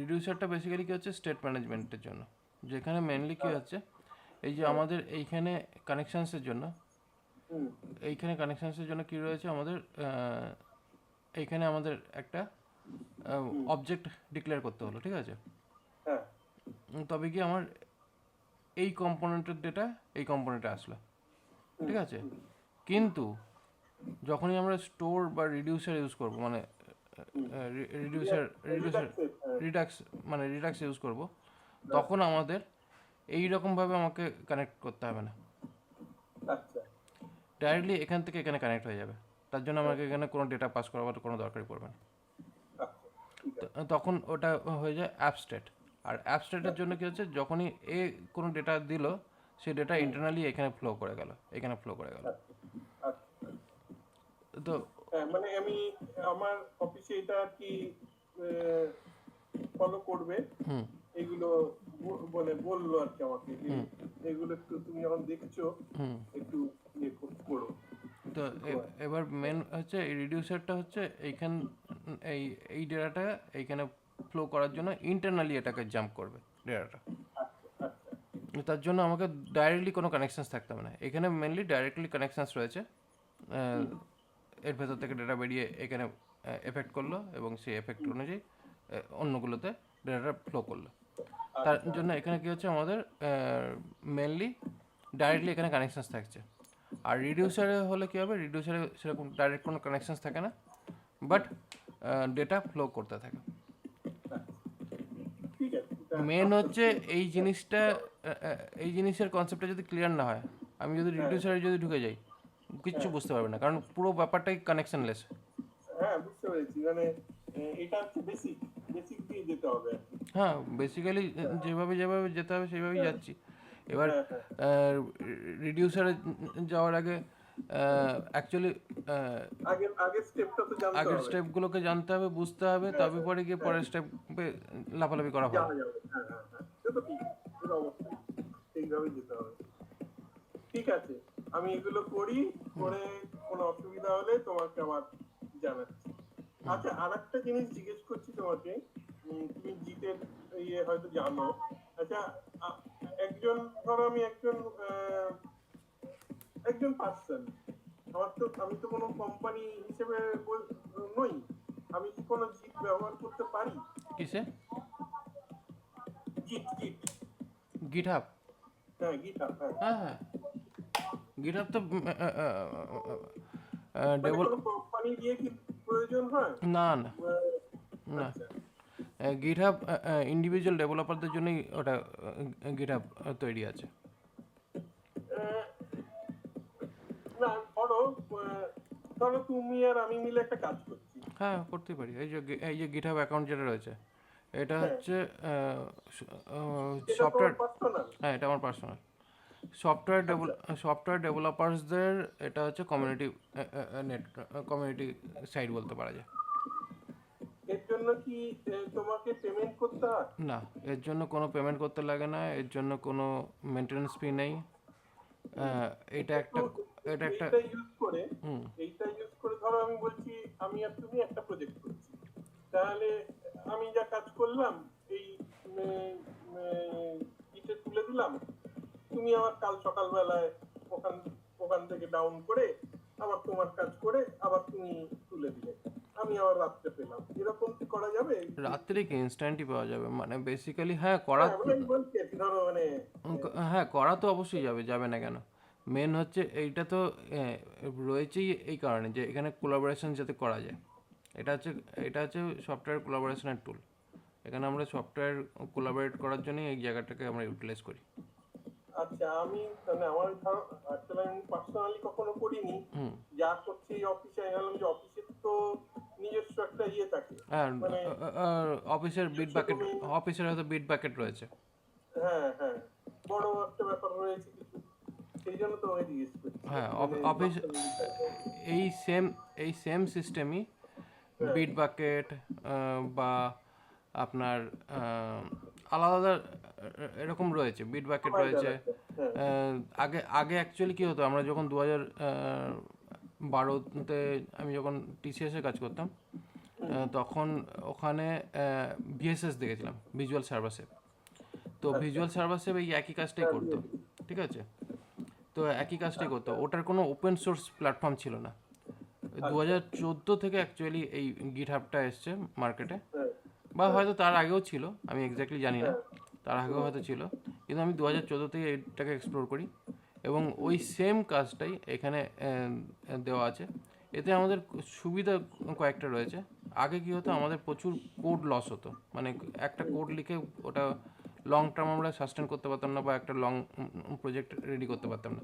রিডিউসারটা বেসিক্যালি কী হচ্ছে, স্টেট ম্যানেজমেন্টের জন্য, যেখানে মেনলি কী হ্যাঁ, হচ্ছে, এই যে হ্যাঁ, আমাদের এইখানে কানেকশানসের জন্য, হুম, এইখানে কানেকশানসের জন্য কী রয়েছে আমাদের, এইখানে আমাদের একটা হুম, অবজেক্ট ডিক্লেয়ার করতে হলো, ঠিক আছে। হ্যাঁ, তবে কি আমার এই কম্পোনেন্টের ডেটা এই কম্পোনেন্টে আসলো, হুম, ঠিক আছে। হুম, কিন্তু যখনই আমরা স্টোর বা রিডিউসার ইউজ করব, মানে হুম, রিডিউসার রিডিউসার রিডাক্সের, হ্যাঁ, রিডাক্স মানে রিডাক্স ইউজ করব, হ্যাঁ, তখন আমাদের এই রকমভাবে আমাকে কানেক্ট করতে হবে না, আচ্ছা, ডাইরেক্টলি এখান থেকে এখানে কানেক্ট হয়ে যাবে। তার জন্য হ্যাঁ, আমাকে এখানে কোনো ডেটা পাস করাবার কোনো দরকারই পড়বে না। আচ্ছা, ঠিক আছে, তখন ওটা হয়ে যায় অ্যাবস্ট্রেট। আর অ্যাবস্ট্রেটের জন্য কী হচ্ছে, যখনই কোনো ডেটা দিল, সেই ডেটা হুম, ইন্টারনালি এখানে ফ্লো করে গেল, এখানে ফ্লো করে গেল। আচ্ছা, আচ্ছা। তো হ্যাঁ, মানে আমি আমার অফিসে এটা আর কি ফলো করবে, হুম এগুলো মানে বললো আর কি আমাকে যে হুম এগুলো একটু তুমি যখন দেখছো হুম একটু ইয়ে করো। তো এবার মেন হচ্ছে এই রিডিউসারটা হচ্ছে এইখান, এই এই ডেটাটা এইখানে ফ্লো করার জন্য ইন্টারনালি এটাকে জাম্প করবে ডেটাটা। আচ্ছা, আচ্ছা, তার জন্য আমাকে ডাইরেক্টলি কোনো কানেকশানস থাকতে হবে না, এখানে মেনলি ডাইরেক্টলি কানেকশানস রয়েছে। আহ, হুম, এর ভেতর থেকে ডেটা বেরিয়ে এখানে এফেক্ট করলো, এবং সেই এফেক্ট হুম, অনুযায়ী অন্যগুলোতে ডেটাটা ফ্লো করলো। তার আচ্ছা, জন্য এখানে কী হচ্ছে, আমাদের মেনলি ডাইরেক্টলি এখানে কানেকশানস থাকছে। আর রিডিউসারে হলে কী হবে, রিডিউসারে সেরকম ডাইরেক্ট কোনো কানেকশানস থাকে না, বাট ডেটা ফ্লো করতে থাকে। আচ্ছা, ঠিক আছে, এটা মেন আস্তে হচ্ছে আস্তে এই জিনিসটা, এই জিনিসের কনসেপ্টটা যদি ক্লিয়ার না হয়, আমি যদি হ্যাঁ, রিডিউসারে যদি ঢুকে যাই, কিচ্ছু হ্যাঁ, বুঝতে পারবে না, কারণ পুরো ব্যাপারটাই কানেকশনলেস। হ্যাঁ, বুঝতে পেরেছি, মানে এটা হচ্ছে বেসিক বেসিক দিয়ে যেতে হবে আর কি। হ্যাঁ, বেসিক্যালি যেভাবে যেভাবে যেতে হবে সেইভাবেই হ্যাঁ, যাচ্ছি। এবার হ্যাঁ, হ্যাঁ, রিডিউসারে যাওয়ার আগে অ্যাকচুয়ালি আগের স্টেপটা তো জানতে আগের হবে। স্টেপগুলোকে জানতে হবে, বুঝতে হবে, হ্যাঁ, তবে হ্যাঁ, পরে গিয়ে হ্যাঁ, পরের স্টেপে লাফালাফি করা ভালো। যাওয়া যাবে, হ্যাঁ, হ্যাঁ, হ্যাঁ, সে তো ঠিক, এটা অবশ্যই সেইভাবেই যেতে হবে। ঠিক আছে, আমি এগুলো করি, করে কোনো অসুবিধা হলে তোমাকে আবার জানাচ্ছি। আচ্ছা, আর একটা জিনিস জিজ্ঞেস করছি তোমাকে, তুমি জিতের ইয়ে হয়তো জানো। আচ্ছা, আ- একজন, ধরো আমি একজন একজন পার্সন, আমি তো কোনো কোম্পানি হিসেবে নই, আমি কি কোনো জিত ব্যবহার করতে পারি? কিসে? জিত, জিত, গিটহাব? হ্যাঁ, গিটহাব, হ্যাঁ। হ্যাঁ হ্যাঁ, গিটহাব তো মানে ডেভেল কোনো কোম্পানি দিয়ে কি প্রয়োজন হয়? না না না, আচ্ছা, গিটহাব ইন্ডিভিজুয়াল ডেভেলপারদের জন্যই ওটা গিটহাব তৈরি আছে। আহ, না ধরো ধরো তুমি আর আমি মিলে একটা কাজ করছি। হ্যাঁ, করতেই পারি। এই যে গিটহাব অ্যাকাউন্ট যেটা রয়েছে, এটা হ্যাঁ, হচ্ছে এটা তোমার সফটওয়্যার। পার্সোনাল। হ্যাঁ, এটা আমার পার্সোনাল আচ্ছা, সফটওয়্যার ডেভেলপার্সদের। এটা হচ্ছে কমিউনিটি নেট কমিউনিটি সাইট বলতে পারা যায়। এর জন্য কি তোমাকে পেমেন্ট করতে হয়? না, এর জন্য কোনো পেমেন্ট করতে লাগে না, এর জন্য কোনো মেনটেন্যান্স ফি নেই। হুম। এটা একটু একটা এটা একটা এইটা ইউজ করে, হুম। এইটা ইউজ করে ধরো আমি বলছি আমি আর তুমি একটা প্রজেক্ট করছি, তাহলে আমি যা কাজ করলাম এই ইটে তুলে দিলাম, তুমি আবার কাল সকালবেলায় ওখান ওখান থেকে ডাউন করে আবার তোমার কাজ করে আবার তুমি তুলে দিলে, আমি আবার রাত্রে পেলাম, এরকম কি করা যাবে? রাত্রে কি ইনস্ট্যান্টই পাওয়া যাবে, মানে বেসিক্যালি হ্যাঁ করা। হ্যাঁ মানে আমি বলছি আর কি, ধরো মানে হ্যাঁ, করা তো অবশ্যই যাবে, যাবে না কেন। মেন হচ্ছে এইটা তো রয়েছেই এই কারণে যে এখানে কোলাবোরেশন যাতে করা যায়। এটা হচ্ছে এটা হচ্ছে সফটওয়্যার কোলাবোরেশনের টুল। এখানে আমরা সফটওয়্যার কোলাবোরেট করার জন্যই এই জায়গাটাকে আমরা ইউটিলাইজ করি। আচ্ছা আমি মানে আমার ধরো আসলে আমি পার্সোনালি কখনো করিনি, হুম। যা করছি এই অফিসে, আমি ভাবলাম যে অফিসের তো নিজস্ব একটা ইয়ে থাকে, আর মানে অফিসের বিট নিজস্ব বাকেট, domain। অফিসের হয়তো বিট বাকেট রয়েছে। হ্যাঁ হ্যাঁ, বড় একটা ব্যাপার রয়েছে কিছু, সেই জন্য তো আমি জিজ্ঞেস করছি হ্যাঁ, মানে অফিস এই সেম এই সেম সিস্টেমই হ্যাঁ বিট বাকেট বা আপনার আলাদা আলাদা এরকম রয়েছে, বিট বাকেট প্রোভাইডার রয়েছে। আছে। হ্যাঁ আগে আগে অ্যাকচুয়ালি কী হতো, আমরা যখন 2012-তে আমি যখন টিসিএসে কাজ করতাম, তখন ওখানে ভিএসএস দেখেছিলাম, ভিজুয়াল সার্ভার শেপ। তো ভিজুয়াল সার্ভার শেপ এই একই কাজটাই হ্যাঁ করতো, বুঝেছি। ঠিক আছে। তো একই কাজটাই করতো, ওটার কোনো ওপেন সোর্স প্ল্যাটফর্ম ছিল না। দু আচ্ছা হাজার চোদ্দো থেকে অ্যাকচুয়ালি এই গিটহাবটা এসছে মার্কেটে, হ্যাঁ বা হ্যাঁ হয়তো তার আগেও ছিল, আমি এক্স্যাক্টলি জানি না। হ্যাঁ তার আগেও হুম, হয়তো ছিল, কিন্তু আমি 2014 থেকে এটাকে এক্সপ্লোর করি এবং ওই সেম কাজটাই এখানে দেওয়া আছে। এতে আমাদের সুবিধা কয়েকটা রয়েছে। আগে কী হতো, আমাদের প্রচুর কোড লস হতো, মানে একটা কোড লিখে ওটা লং টার্ম আমরা সাস্টেন করতে পারতাম না, বা একটা লং প্রজেক্ট রেডি করতে পারতাম না।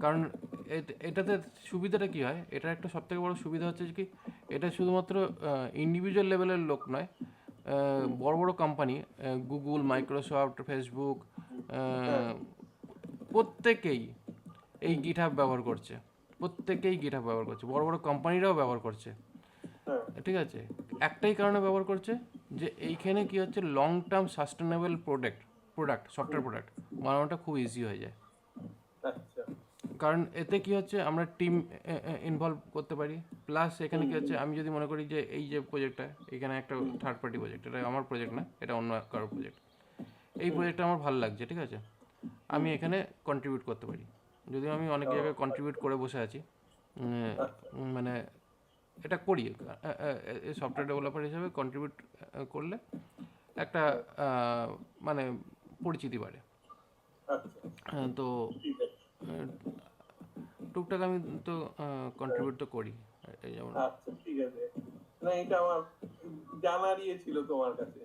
কারণ এটাতে সুবিধাটা কী হয়, এটার একটা সবথেকে বড় সুবিধা হচ্ছে কি, এটা শুধুমাত্র ইন্ডিভিজুয়াল লেভেলের লোক নয়, বড় বড় কোম্পানি, গুগল, মাইক্রোসফট, ফেসবুক, হ্যাঁ প্রত্যেকেই এই গিটহাব ব্যবহার করছে। প্রত্যেকেই গিটহাব ব্যবহার করছে, বড় বড় কোম্পানিরাও ব্যবহার করছে। হ্যাঁ ঠিক আছে, একটাই কারণে ব্যবহার করছে, যে এইখানে কি হচ্ছে, long term sustainable software product বানানোটা খুব ইজি হয়ে যায়। আচ্ছা কারণ এতে কি হচ্ছে, আমরা টিম ইনভলভ করতে পারি। প্লাস এখানে কি হচ্ছে, আমি যদি মনে করি যে এই যে প্রজেক্টটা, এখানে একটা থার্ড পার্টি প্রজেক্ট, এটা আমার প্রজেক্ট না, এটা অন্য কারোর প্রজেক্ট, এই প্রজেক্টটা আমার ভালো লাগছে, ঠিক আছে, আমি এখানে কন্ট্রিবিউট করতে পারি। যদিও আমি অনেক ও, জায়গায় কন্ট্রিবিউট করে বসে আছি, আচ্ছা মানে এটা করি সফটওয়্যার ডেভেলপার হিসেবে কন্ট্রিবিউট করলে একটা হ্যাঁ মানে পরিচিতি বাড়ে। আচ্ছা তো ঠিক আছে টুকটাক আমি তো কন্ট্রিবিউট তো করি, এই যেমন। আচ্ছা ঠিক আছে, না এটা আমার জানার ইয়ে ছিল তোমার কাছে,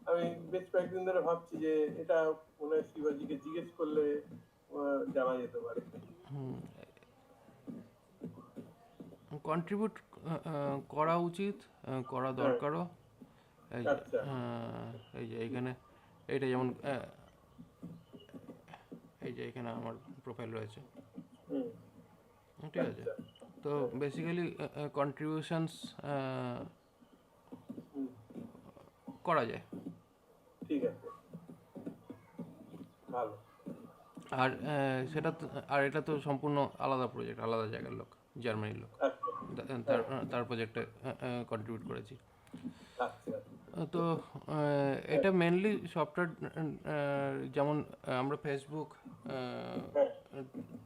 আমি বেশ কয়েকদিন ধরে ভাবছি যে এটা মনে হয় শিবাজিকে জিজ্ঞেস করলে জানা যেতে পারে। কন্ট্রিবিউট করা উচিত, করা হ্যাঁ দরকারও। এই যে আচ্ছা এই যে এইখানে এইটা যেমন এই যে এখানে আমার প্রোফাইল রয়েছে, হুম ঠিক আছে। আচ্ছা তো বেসিক্যালি কন্ট্রিবিউশনস হুম করা যায়। ঠিক আছে ভালো আর আর এটা তো সম্পূর্ণ আলাদা প্রজেক্ট, আলাদা জায়গার লোক, জার্মানির লোক, আচ্ছা তার হ্যাঁ তার প্রজেক্টে কন্ট্রিবিউট করেছি। আচ্ছা তো হ্যাঁ এটা মেনলি সফটওয়্যার, যেমন আমরা ফেসবুক, হ্যাঁ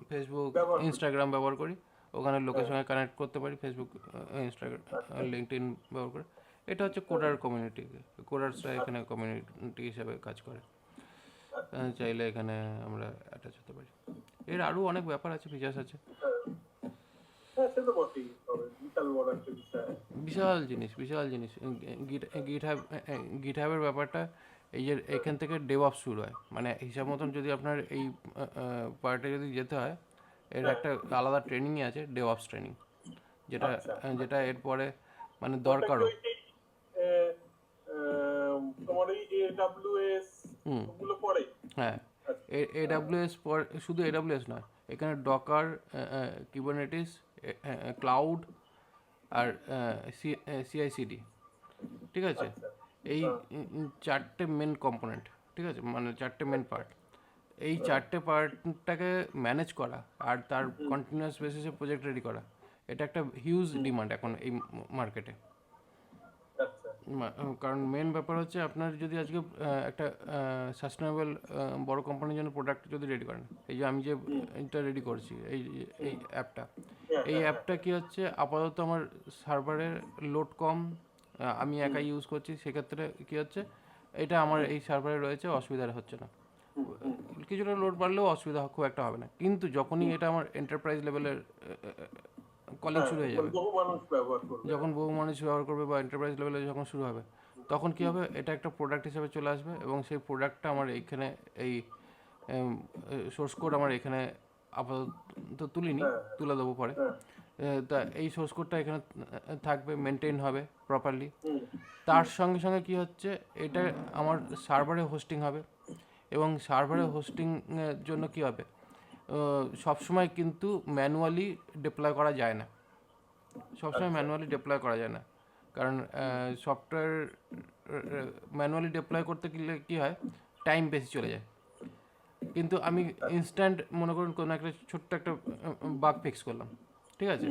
ফেসবুক ব্যবহার করি ইনস্টাগ্রাম ব্যবহার করি, ওখানে লোকের হ্যাঁ সঙ্গে কানেক্ট করতে পারি, ফেসবুক, ইনস্টাগ্রাম, আচ্ছা লিঙ্কডইন ব্যবহার করে। এটা হচ্ছে হ্যাঁ কোডার কমিউনিটি, কোডার্সরা এখানে আচ্ছা কমিউনিটি হিসাবে কাজ করে। আচ্ছা চাইলে এখানে আমরা অ্যাটাচ হতে পারি। এর আরও অনেক ব্যাপার আছে, ফিচার্স আছে। হ্যাঁ হ্যাঁ সে তো বটেই, তবে বিশাল বড় একটা বিষয়। বিশাল জিনিস, বিশাল জিনিস। গিটহাব, গিটহাবের ব্যাপারটা এই যে এখান থেকে ডেভঅপস শুরু হয়, মানে হিসাব মতন যদি আপনার এই পার্টে যদি যেতে হয়, এর হ্যাঁ একটা আলাদা ট্রেনিংই আছে, ডেভঅপস ট্রেনিং, যেটা আচ্ছা, যেটা এরপরে মানে ওটা কি দরকারও। ওই সেই আহ, তোমার ওই AWS হুম, ওগুলো পড়ে? হ্যাঁ। আচ্ছা, এডাব্লিউএস পর, শুধু এডাব্লিউএস নয়, এখানে ডকার, কিবারনেটিস, ক্লাউড, আর সিআইসিডি, ঠিক আছে? আচ্ছা, এই হ্যাঁ, চারটে মেন কম্পোনেন্ট, ঠিক আছে, মানে চারটে মেন পার্ট। এই চারটে পার্টটাকে ম্যানেজ করা আর তার কন্টিনিউয়াস বেসিসে প্রজেক্ট রেডি করা, এটা একটা হিউজ ডিমান্ড এখন এই মার্কেটে। আচ্ছা, কারণ মেন ব্যাপার হচ্ছে, আপনার যদি আজকে একটা সাস্টেনেবল বড় কোম্পানির জন্য প্রোডাক্ট যদি রেডি করেন, এই যে আমি যে এটা রেডি করছি, এই এই অ্যাপটা, হ্যাঁ এই হ্যাঁ হ্যাঁ, অ্যাপটা কী হচ্ছে, আপাতত আমার সার্ভারের লোড কম, আমি একাই ইউজ করছি, সেক্ষেত্রে কী হচ্ছে, এটা আমার এই সার্ভারে রয়েছে, অসুবিধা হচ্ছে না। কিছুটা লোড বাড়লেও অসুবিধা খুব একটা হবে না, কিন্তু যখনই এটা আমার এন্টারপ্রাইজ লেভেলের কলিং হ্যাঁ, শুরু হয়ে মানে যাবে, বহু মানুষ ব্যবহার করবে। যখন বহু মানুষ ব্যবহার করবে বা এন্টারপ্রাইজ লেভেলে যখন শুরু হবে, তখন কী হবে, এটা একটা প্রোডাক্ট হিসেবে চলে আসবে, এবং সেই প্রোডাক্টটা আমার এইখানে এই সোর্স কোড আমার এখানে আপাতত তুলিনি, হ্যাঁ তুলে দেবো পরে। হ্যাঁ, তা এই সোর্স কোডটা এখানে থাকবে, মেনটেন হবে প্রপারলি। হুম, তার সঙ্গে সঙ্গে কী হচ্ছে, এটা আমার সার্ভারে হোস্টিং হবে, এবং সার্ভারে হোস্টিংয়ের জন্য কী হবে, সবসময় কিন্তু ম্যানুয়ালি ডিপ্লয় করা যায় না, সবসময় আচ্ছা, ম্যানুয়ালি ডিপ্লয় করা যায় না, কারণ সফটওয়্যার ম্যানুয়ালি ডিপ্লয় করতে গেলে কী হয়, টাইম বেশি চলে যায়। কিন্তু আমি ইনস্ট্যান্ট, মনে করুন কোনো একটা ছোট্ট একটা বাগ ফিক্স করলাম, ঠিক আছে?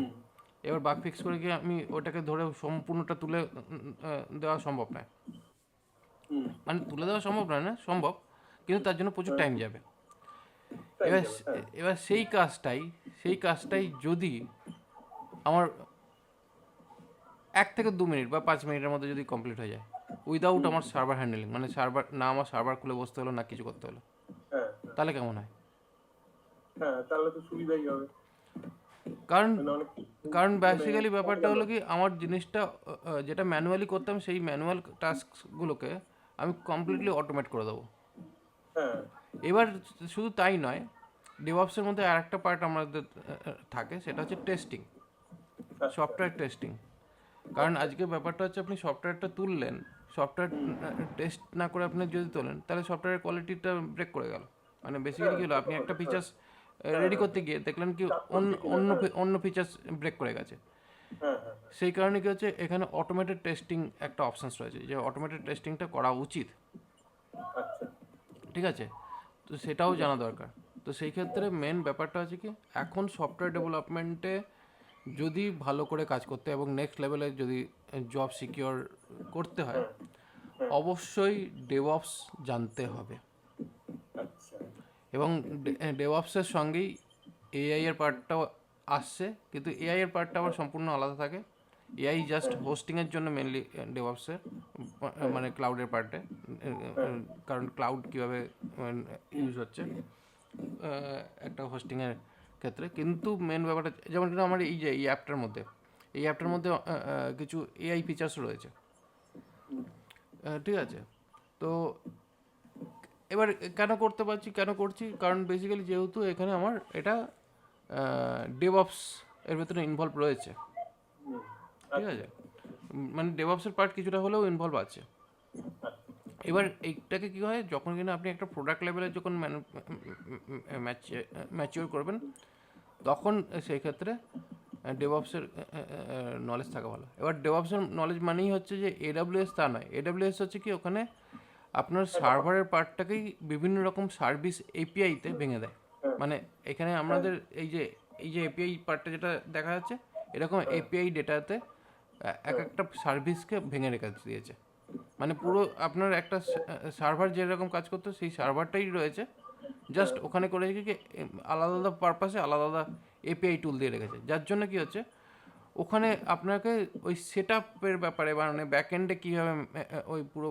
এবার বাগ ফিক্স করে গিয়ে আমি ওটাকে ধরে সম্পূর্ণটা তুলে দেওয়া সম্ভব নয়, হুম, মানে তুলে দেওয়া সম্ভব নয় না, সম্ভব, কিন্তু তার জন্য প্রচুর টাইম যাবে। তাই এবার যাবে, হ্যাঁ, এবার সেই কাজটাই যদি আমার 1 থেকে 2 মিনিট বা 5 মিনিটের মধ্যে যদি কমপ্লিট হয়ে যায়, উইদাউট আমার সার্ভার হ্যান্ডেলিং, মানে সার্ভার না, আমার সার্ভার খুলে বসতে হলো না, কিছু করতে হলো, হ্যাঁ, তাহলে কেমন হয়? হ্যাঁ, তাহলে তো সুবিধাই হবে। কারণ মানে অনেক কারণ মানে বেসিক্যালি কমে ব্যাপারটা গেল। হলো কি, আমার জিনিসটা যেটা ম্যানুয়ালি করতাম, সেই ম্যানুয়াল টাস্কগুলোকে আমি কমপ্লিটলি অটোমেট করে দেবো। হ্যাঁ, এবার শুধু তাই নয়, ডেভঅপসের মধ্যে আর একটা পার্ট আমাদের থাকে, সেটা হচ্ছে টেস্টিং, আচ্ছা, সফটওয়্যার টেস্টিং। কারণ আজকে ব্যাপারটা হচ্ছে, আপনি সফটওয়্যারটা তুললেন, সফটওয়্যার টেস্ট না করে আপনি যদি তোলেন, তাহলে সফটওয়্যারের কোয়ালিটিটা ব্রেক করে গেল। মানে বেসিক্যালি হ্যাঁ, কী হলো, সে তো আপনি একটা বটে, হ্যাঁ, ফিচার্স হ্যাঁ, রেডি হ্যাঁ, করতে গিয়ে দেখলেন কি চাপ অন্য করছে কিনা, অন্য হ্যাঁ, অন্য ফিচার্স ব্রেক করে গেছে। হ্যাঁ, হ্যাঁ, সেই কারণে কী হচ্ছে, এখানে অটোমেটেড টেস্টিং একটা অপশানস রয়েছে, যে অটোমেটেড টেস্টিংটা করা উচিত, আচ্ছা, ঠিক আছে? তো সেটাও জানা দরকার। তো সেই ক্ষেত্রে মেন ব্যাপারটা হচ্ছে কি, এখন সফটওয়্যার ডেভেলপমেন্টে যদি ভালো করে কাজ করতে এবং নেক্সট লেভেলে যদি জব সিকিওর করতে হয়, হ্যাঁ, হ্যাঁ, অবশ্যই ডেভঅপস জানতে হবে, আচ্ছা, এবং ডেভঅপসের সঙ্গেই এআই এর পার্টটাও আসছে, কিন্তু এআই এর পার্টটা আবার সম্পূর্ণ আলাদা থাকে। এআই জাস্ট হোস্টিংয়ের জন্য মেনলি ডেভঅপসের, হ্যাঁ, মানে ক্লাউডের পার্টে, হ্যাঁ, কারণ ক্লাউড কীভাবে ইউজ হচ্ছে একটা হোস্টিংয়ের ক্ষেত্রে। কিন্তু মেন ব্যাপারটা, যেমন কিন্তু আমার এই যে এই অ্যাপটার মধ্যে কিছু এআই ফিচার্স রয়েছে, ঠিক আছে? তো এবার কেন করতে পারছি, কেন করছি, কারণ বেসিক্যালি যেহেতু এখানে আমার এটা ডেভঅপস এর ভেতরে ইনভলভ রয়েছে, হুম, ঠিক আচ্ছা, আছে? মানে ডেভঅপসের পার্ট কিছুটা হলেও ইনভলভ আছে। আচ্ছা, এবার এইটাকে কী হয়, যখন কিনা আপনি একটা প্রোডাক্ট লেভেলে যখন ম্যাচিওর করবেন, তখন সেই ক্ষেত্রে ডেভঅপসের নলেজ থাকা ভালো। এবার ডেভঅপসের নলেজ মানেই হচ্ছে যে এডাব্লিউএস তা নয়, এডাব্লিউএস হচ্ছে কি, ওখানে আপনার সার্ভারের পার্টটাকেই বিভিন্ন রকম সার্ভিস এপিআইতে ভেঙে দেয়। হ্যাঁ, মানে এখানে হ্যাঁ, আমাদের এই যে এপিআই পার্টটা যেটা দেখা যাচ্ছে, এরকম হ্যাঁ, এপিআই ডেটাতে এক হ্যাঁ, একটা সার্ভিসকে ভেঙে রেখে দিয়েছে। মানে পুরো আপনার একটা সার্ভার যেরকম কাজ করতো, সেই সার্ভারটাই রয়েছে, জাস্ট ওখানে করে কি আলাদা আলাদা পারপাসে আলাদা আলাদা এপিআই টুল দিয়ে রেখেছে, যার জন্য কি হচ্ছে, ওখানে আপনাকে ওই সেট আপের ব্যাপারে, মানে ব্যাক এন্ডে কীভাবে ওই পুরো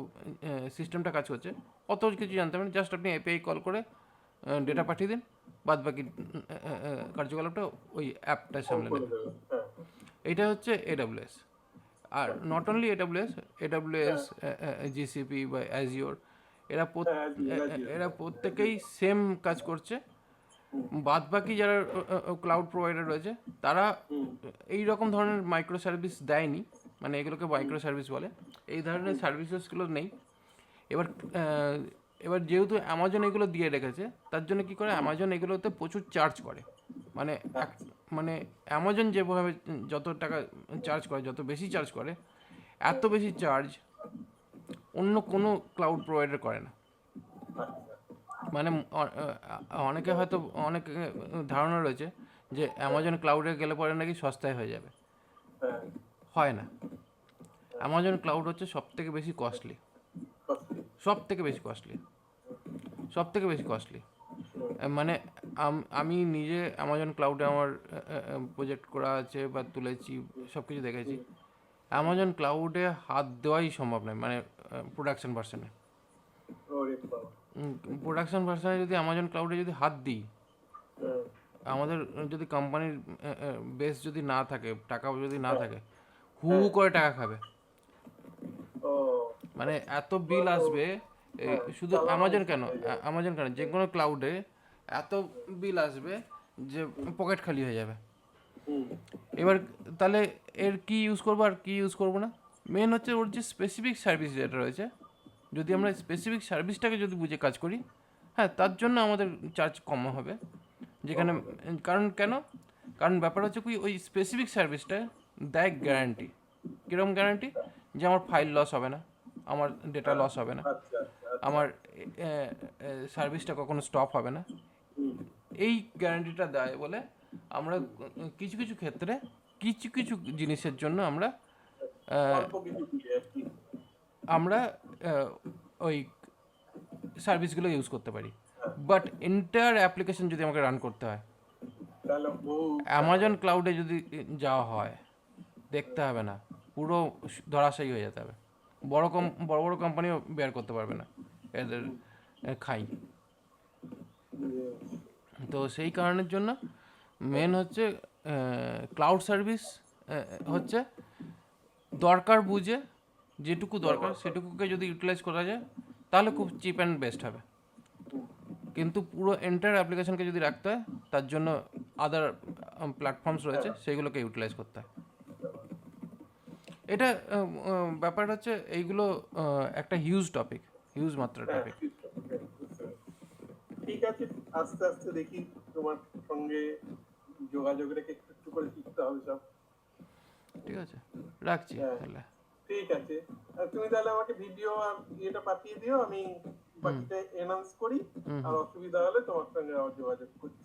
সিস্টেমটা কাজ করছে, অত কিছু জানতে পারেন, জাস্ট আপনি এপিআই কল করে ডেটা পাঠিয়ে দিন, বাদ বাকি কার্যকলাপটা ওই অ্যাপটা সামলে করে নেবে। দেবে। হ্যাঁ এটা হচ্ছে AWS. Are not only AWS, GCP বা অ্যাজিওর, এরা হ্যাঁ রাজি এরা প্রত্যেকেই সেম কাজ করছে। বাদ বাকি যারা ক্লাউড প্রোভাইডার রয়েছে তারা হুম এই রকম ধরনের মাইক্রো সার্ভিস দেয়নি, মানে এগুলোকে মাইক্রো সার্ভিস বলে, এই ধরনের সার্ভিসেসগুলো নেই। এবার এবার যেহেতু অ্যামাজন এগুলো দিয়ে রেখেছে, তার জন্য কী করে, অ্যামাজন এগুলোতে প্রচুর চার্জ করে। মানে মানে অ্যামাজন যেভাবে যত টাকা চার্জ করে, যত বেশি চার্জ করে, এত বেশি চার্জ অন্য কোনো ক্লাউড প্রোভাইডার করে না। মানে অনেকে হয়তো অনেক ধারণা রয়েছে যে অ্যামাজন ক্লাউডে গেলে পরে নাকি সস্তায় হয়ে যাবে। হ্যাঁ হয় না। অ্যামাজন ক্লাউড হচ্ছে সব থেকে বেশি কস্টলি, সব থেকে বেশি কস্টলি, সব থেকে বেশি কস্টলি। মানে আমি নিজে অ্যামাজন ক্লাউডে আমার প্রজেক্ট করা আছে বা তুলেছি, সব কিছু দেখেছি। অ্যামাজন ক্লাউডে হাত দেওয়াই সম্ভব নয়, মানে প্রোডাকশন ভার্সনে। ওরে বাবা প্রোডাকশন ভার্সনে যদি অ্যামাজন ক্লাউডে যদি হাত দিই, হ্যাঁ আমাদের যদি কোম্পানির বেস যদি না থাকে, টাকা যদি না থাকে, হু হু করে টাকা খাবে। ও মানে এত বিল আসবে, শুধু অ্যামাজন কেন, যে কোনো ক্লাউডে এত বিল আসবে যে পকেট খালি হয়ে যাবে। হুম এবার তাহলে এর কি ইউজ করবো আর কি ইউজ করবো না, মেন হচ্ছে ওর যে স্পেসিফিক সার্ভিস যেটা রয়েছে, যদি আমরা স্পেসিফিক সার্ভিসটাকে যদি বুঝে কাজ করি, হ্যাঁ, তার জন্য আমাদের চার্জ কম হবে। যেখানে কারণ কারণ ব্যাপার হচ্ছে কি, ওই স্পেসিফিক সার্ভিসটা দেয় গ্যারান্টি। কীরকম গ্যারান্টি? যে আমার ফাইল লস হবে না, আমার ডেটা লস হবে না, আচ্ছা আচ্ছা আচ্ছা আমার সার্ভিসটা কখনো স্টপ হবে না। হুম এই গ্যারান্টিটা দেয় বলে আমরা কিছু কিছু ক্ষেত্রে কিছু কিছু জিনিসের জন্য আমরা অল্প কিছু দিলে আর কি আমরা আহ, ওই সার্ভিসগুলো ইউজ করতে পারি। বাট এন্টায়ার অ্যাপ্লিকেশন যদি আমাকে রান করতে হয়, তাহলে বহু অ্যামাজন ক্লাউডে যদি যাওয়া হয়, দেখতে হবে না, পুরো ধরাশায়ী হয়ে যেতে হবে। বড় বড় কোম্পানিও বেয়ার করতে পারবে না এদের খাই। তো সেই কারণের জন্য মেন হচ্ছে ক্লাউড সার্ভিস হচ্ছে দরকার বুঝে, যেটুকু দরকার সেটুকুকে যদি ইউটিলাইজ করা যায়, তাহলে খুব চিপ অ্যান্ড বেস্ট হবে। কিন্তু পুরো এন্টায়ার অ্যাপ্লিকেশনকে যদি রাখতে হয়, তার জন্য আদার প্ল্যাটফর্মস রয়েছে, সেগুলোকে ইউটিলাইজ করতে হয়। এটা ব্যাপার হচ্ছে, এইগুলো একটা হিউজ টপিক, হিউজ মাত্রার হ্যাঁ টপিক। ঠিক আছে আস্তে আস্তে দেখি তোমার সঙ্গে যোগাযোগ রেখে একটু একটু করে শিখতে হবে সব ঠিক আছে, রাখছি হ্যাঁ তাহলে। ঠিক আছে আর তুমি তাহলে আমাকে ভিডিও আর ইয়েটা পাঠিয়ে দিও আমি বাকিটা এনাউন্স করি আর অসুবিধা হলে তোমার সঙ্গে আবার যোগাযোগ করি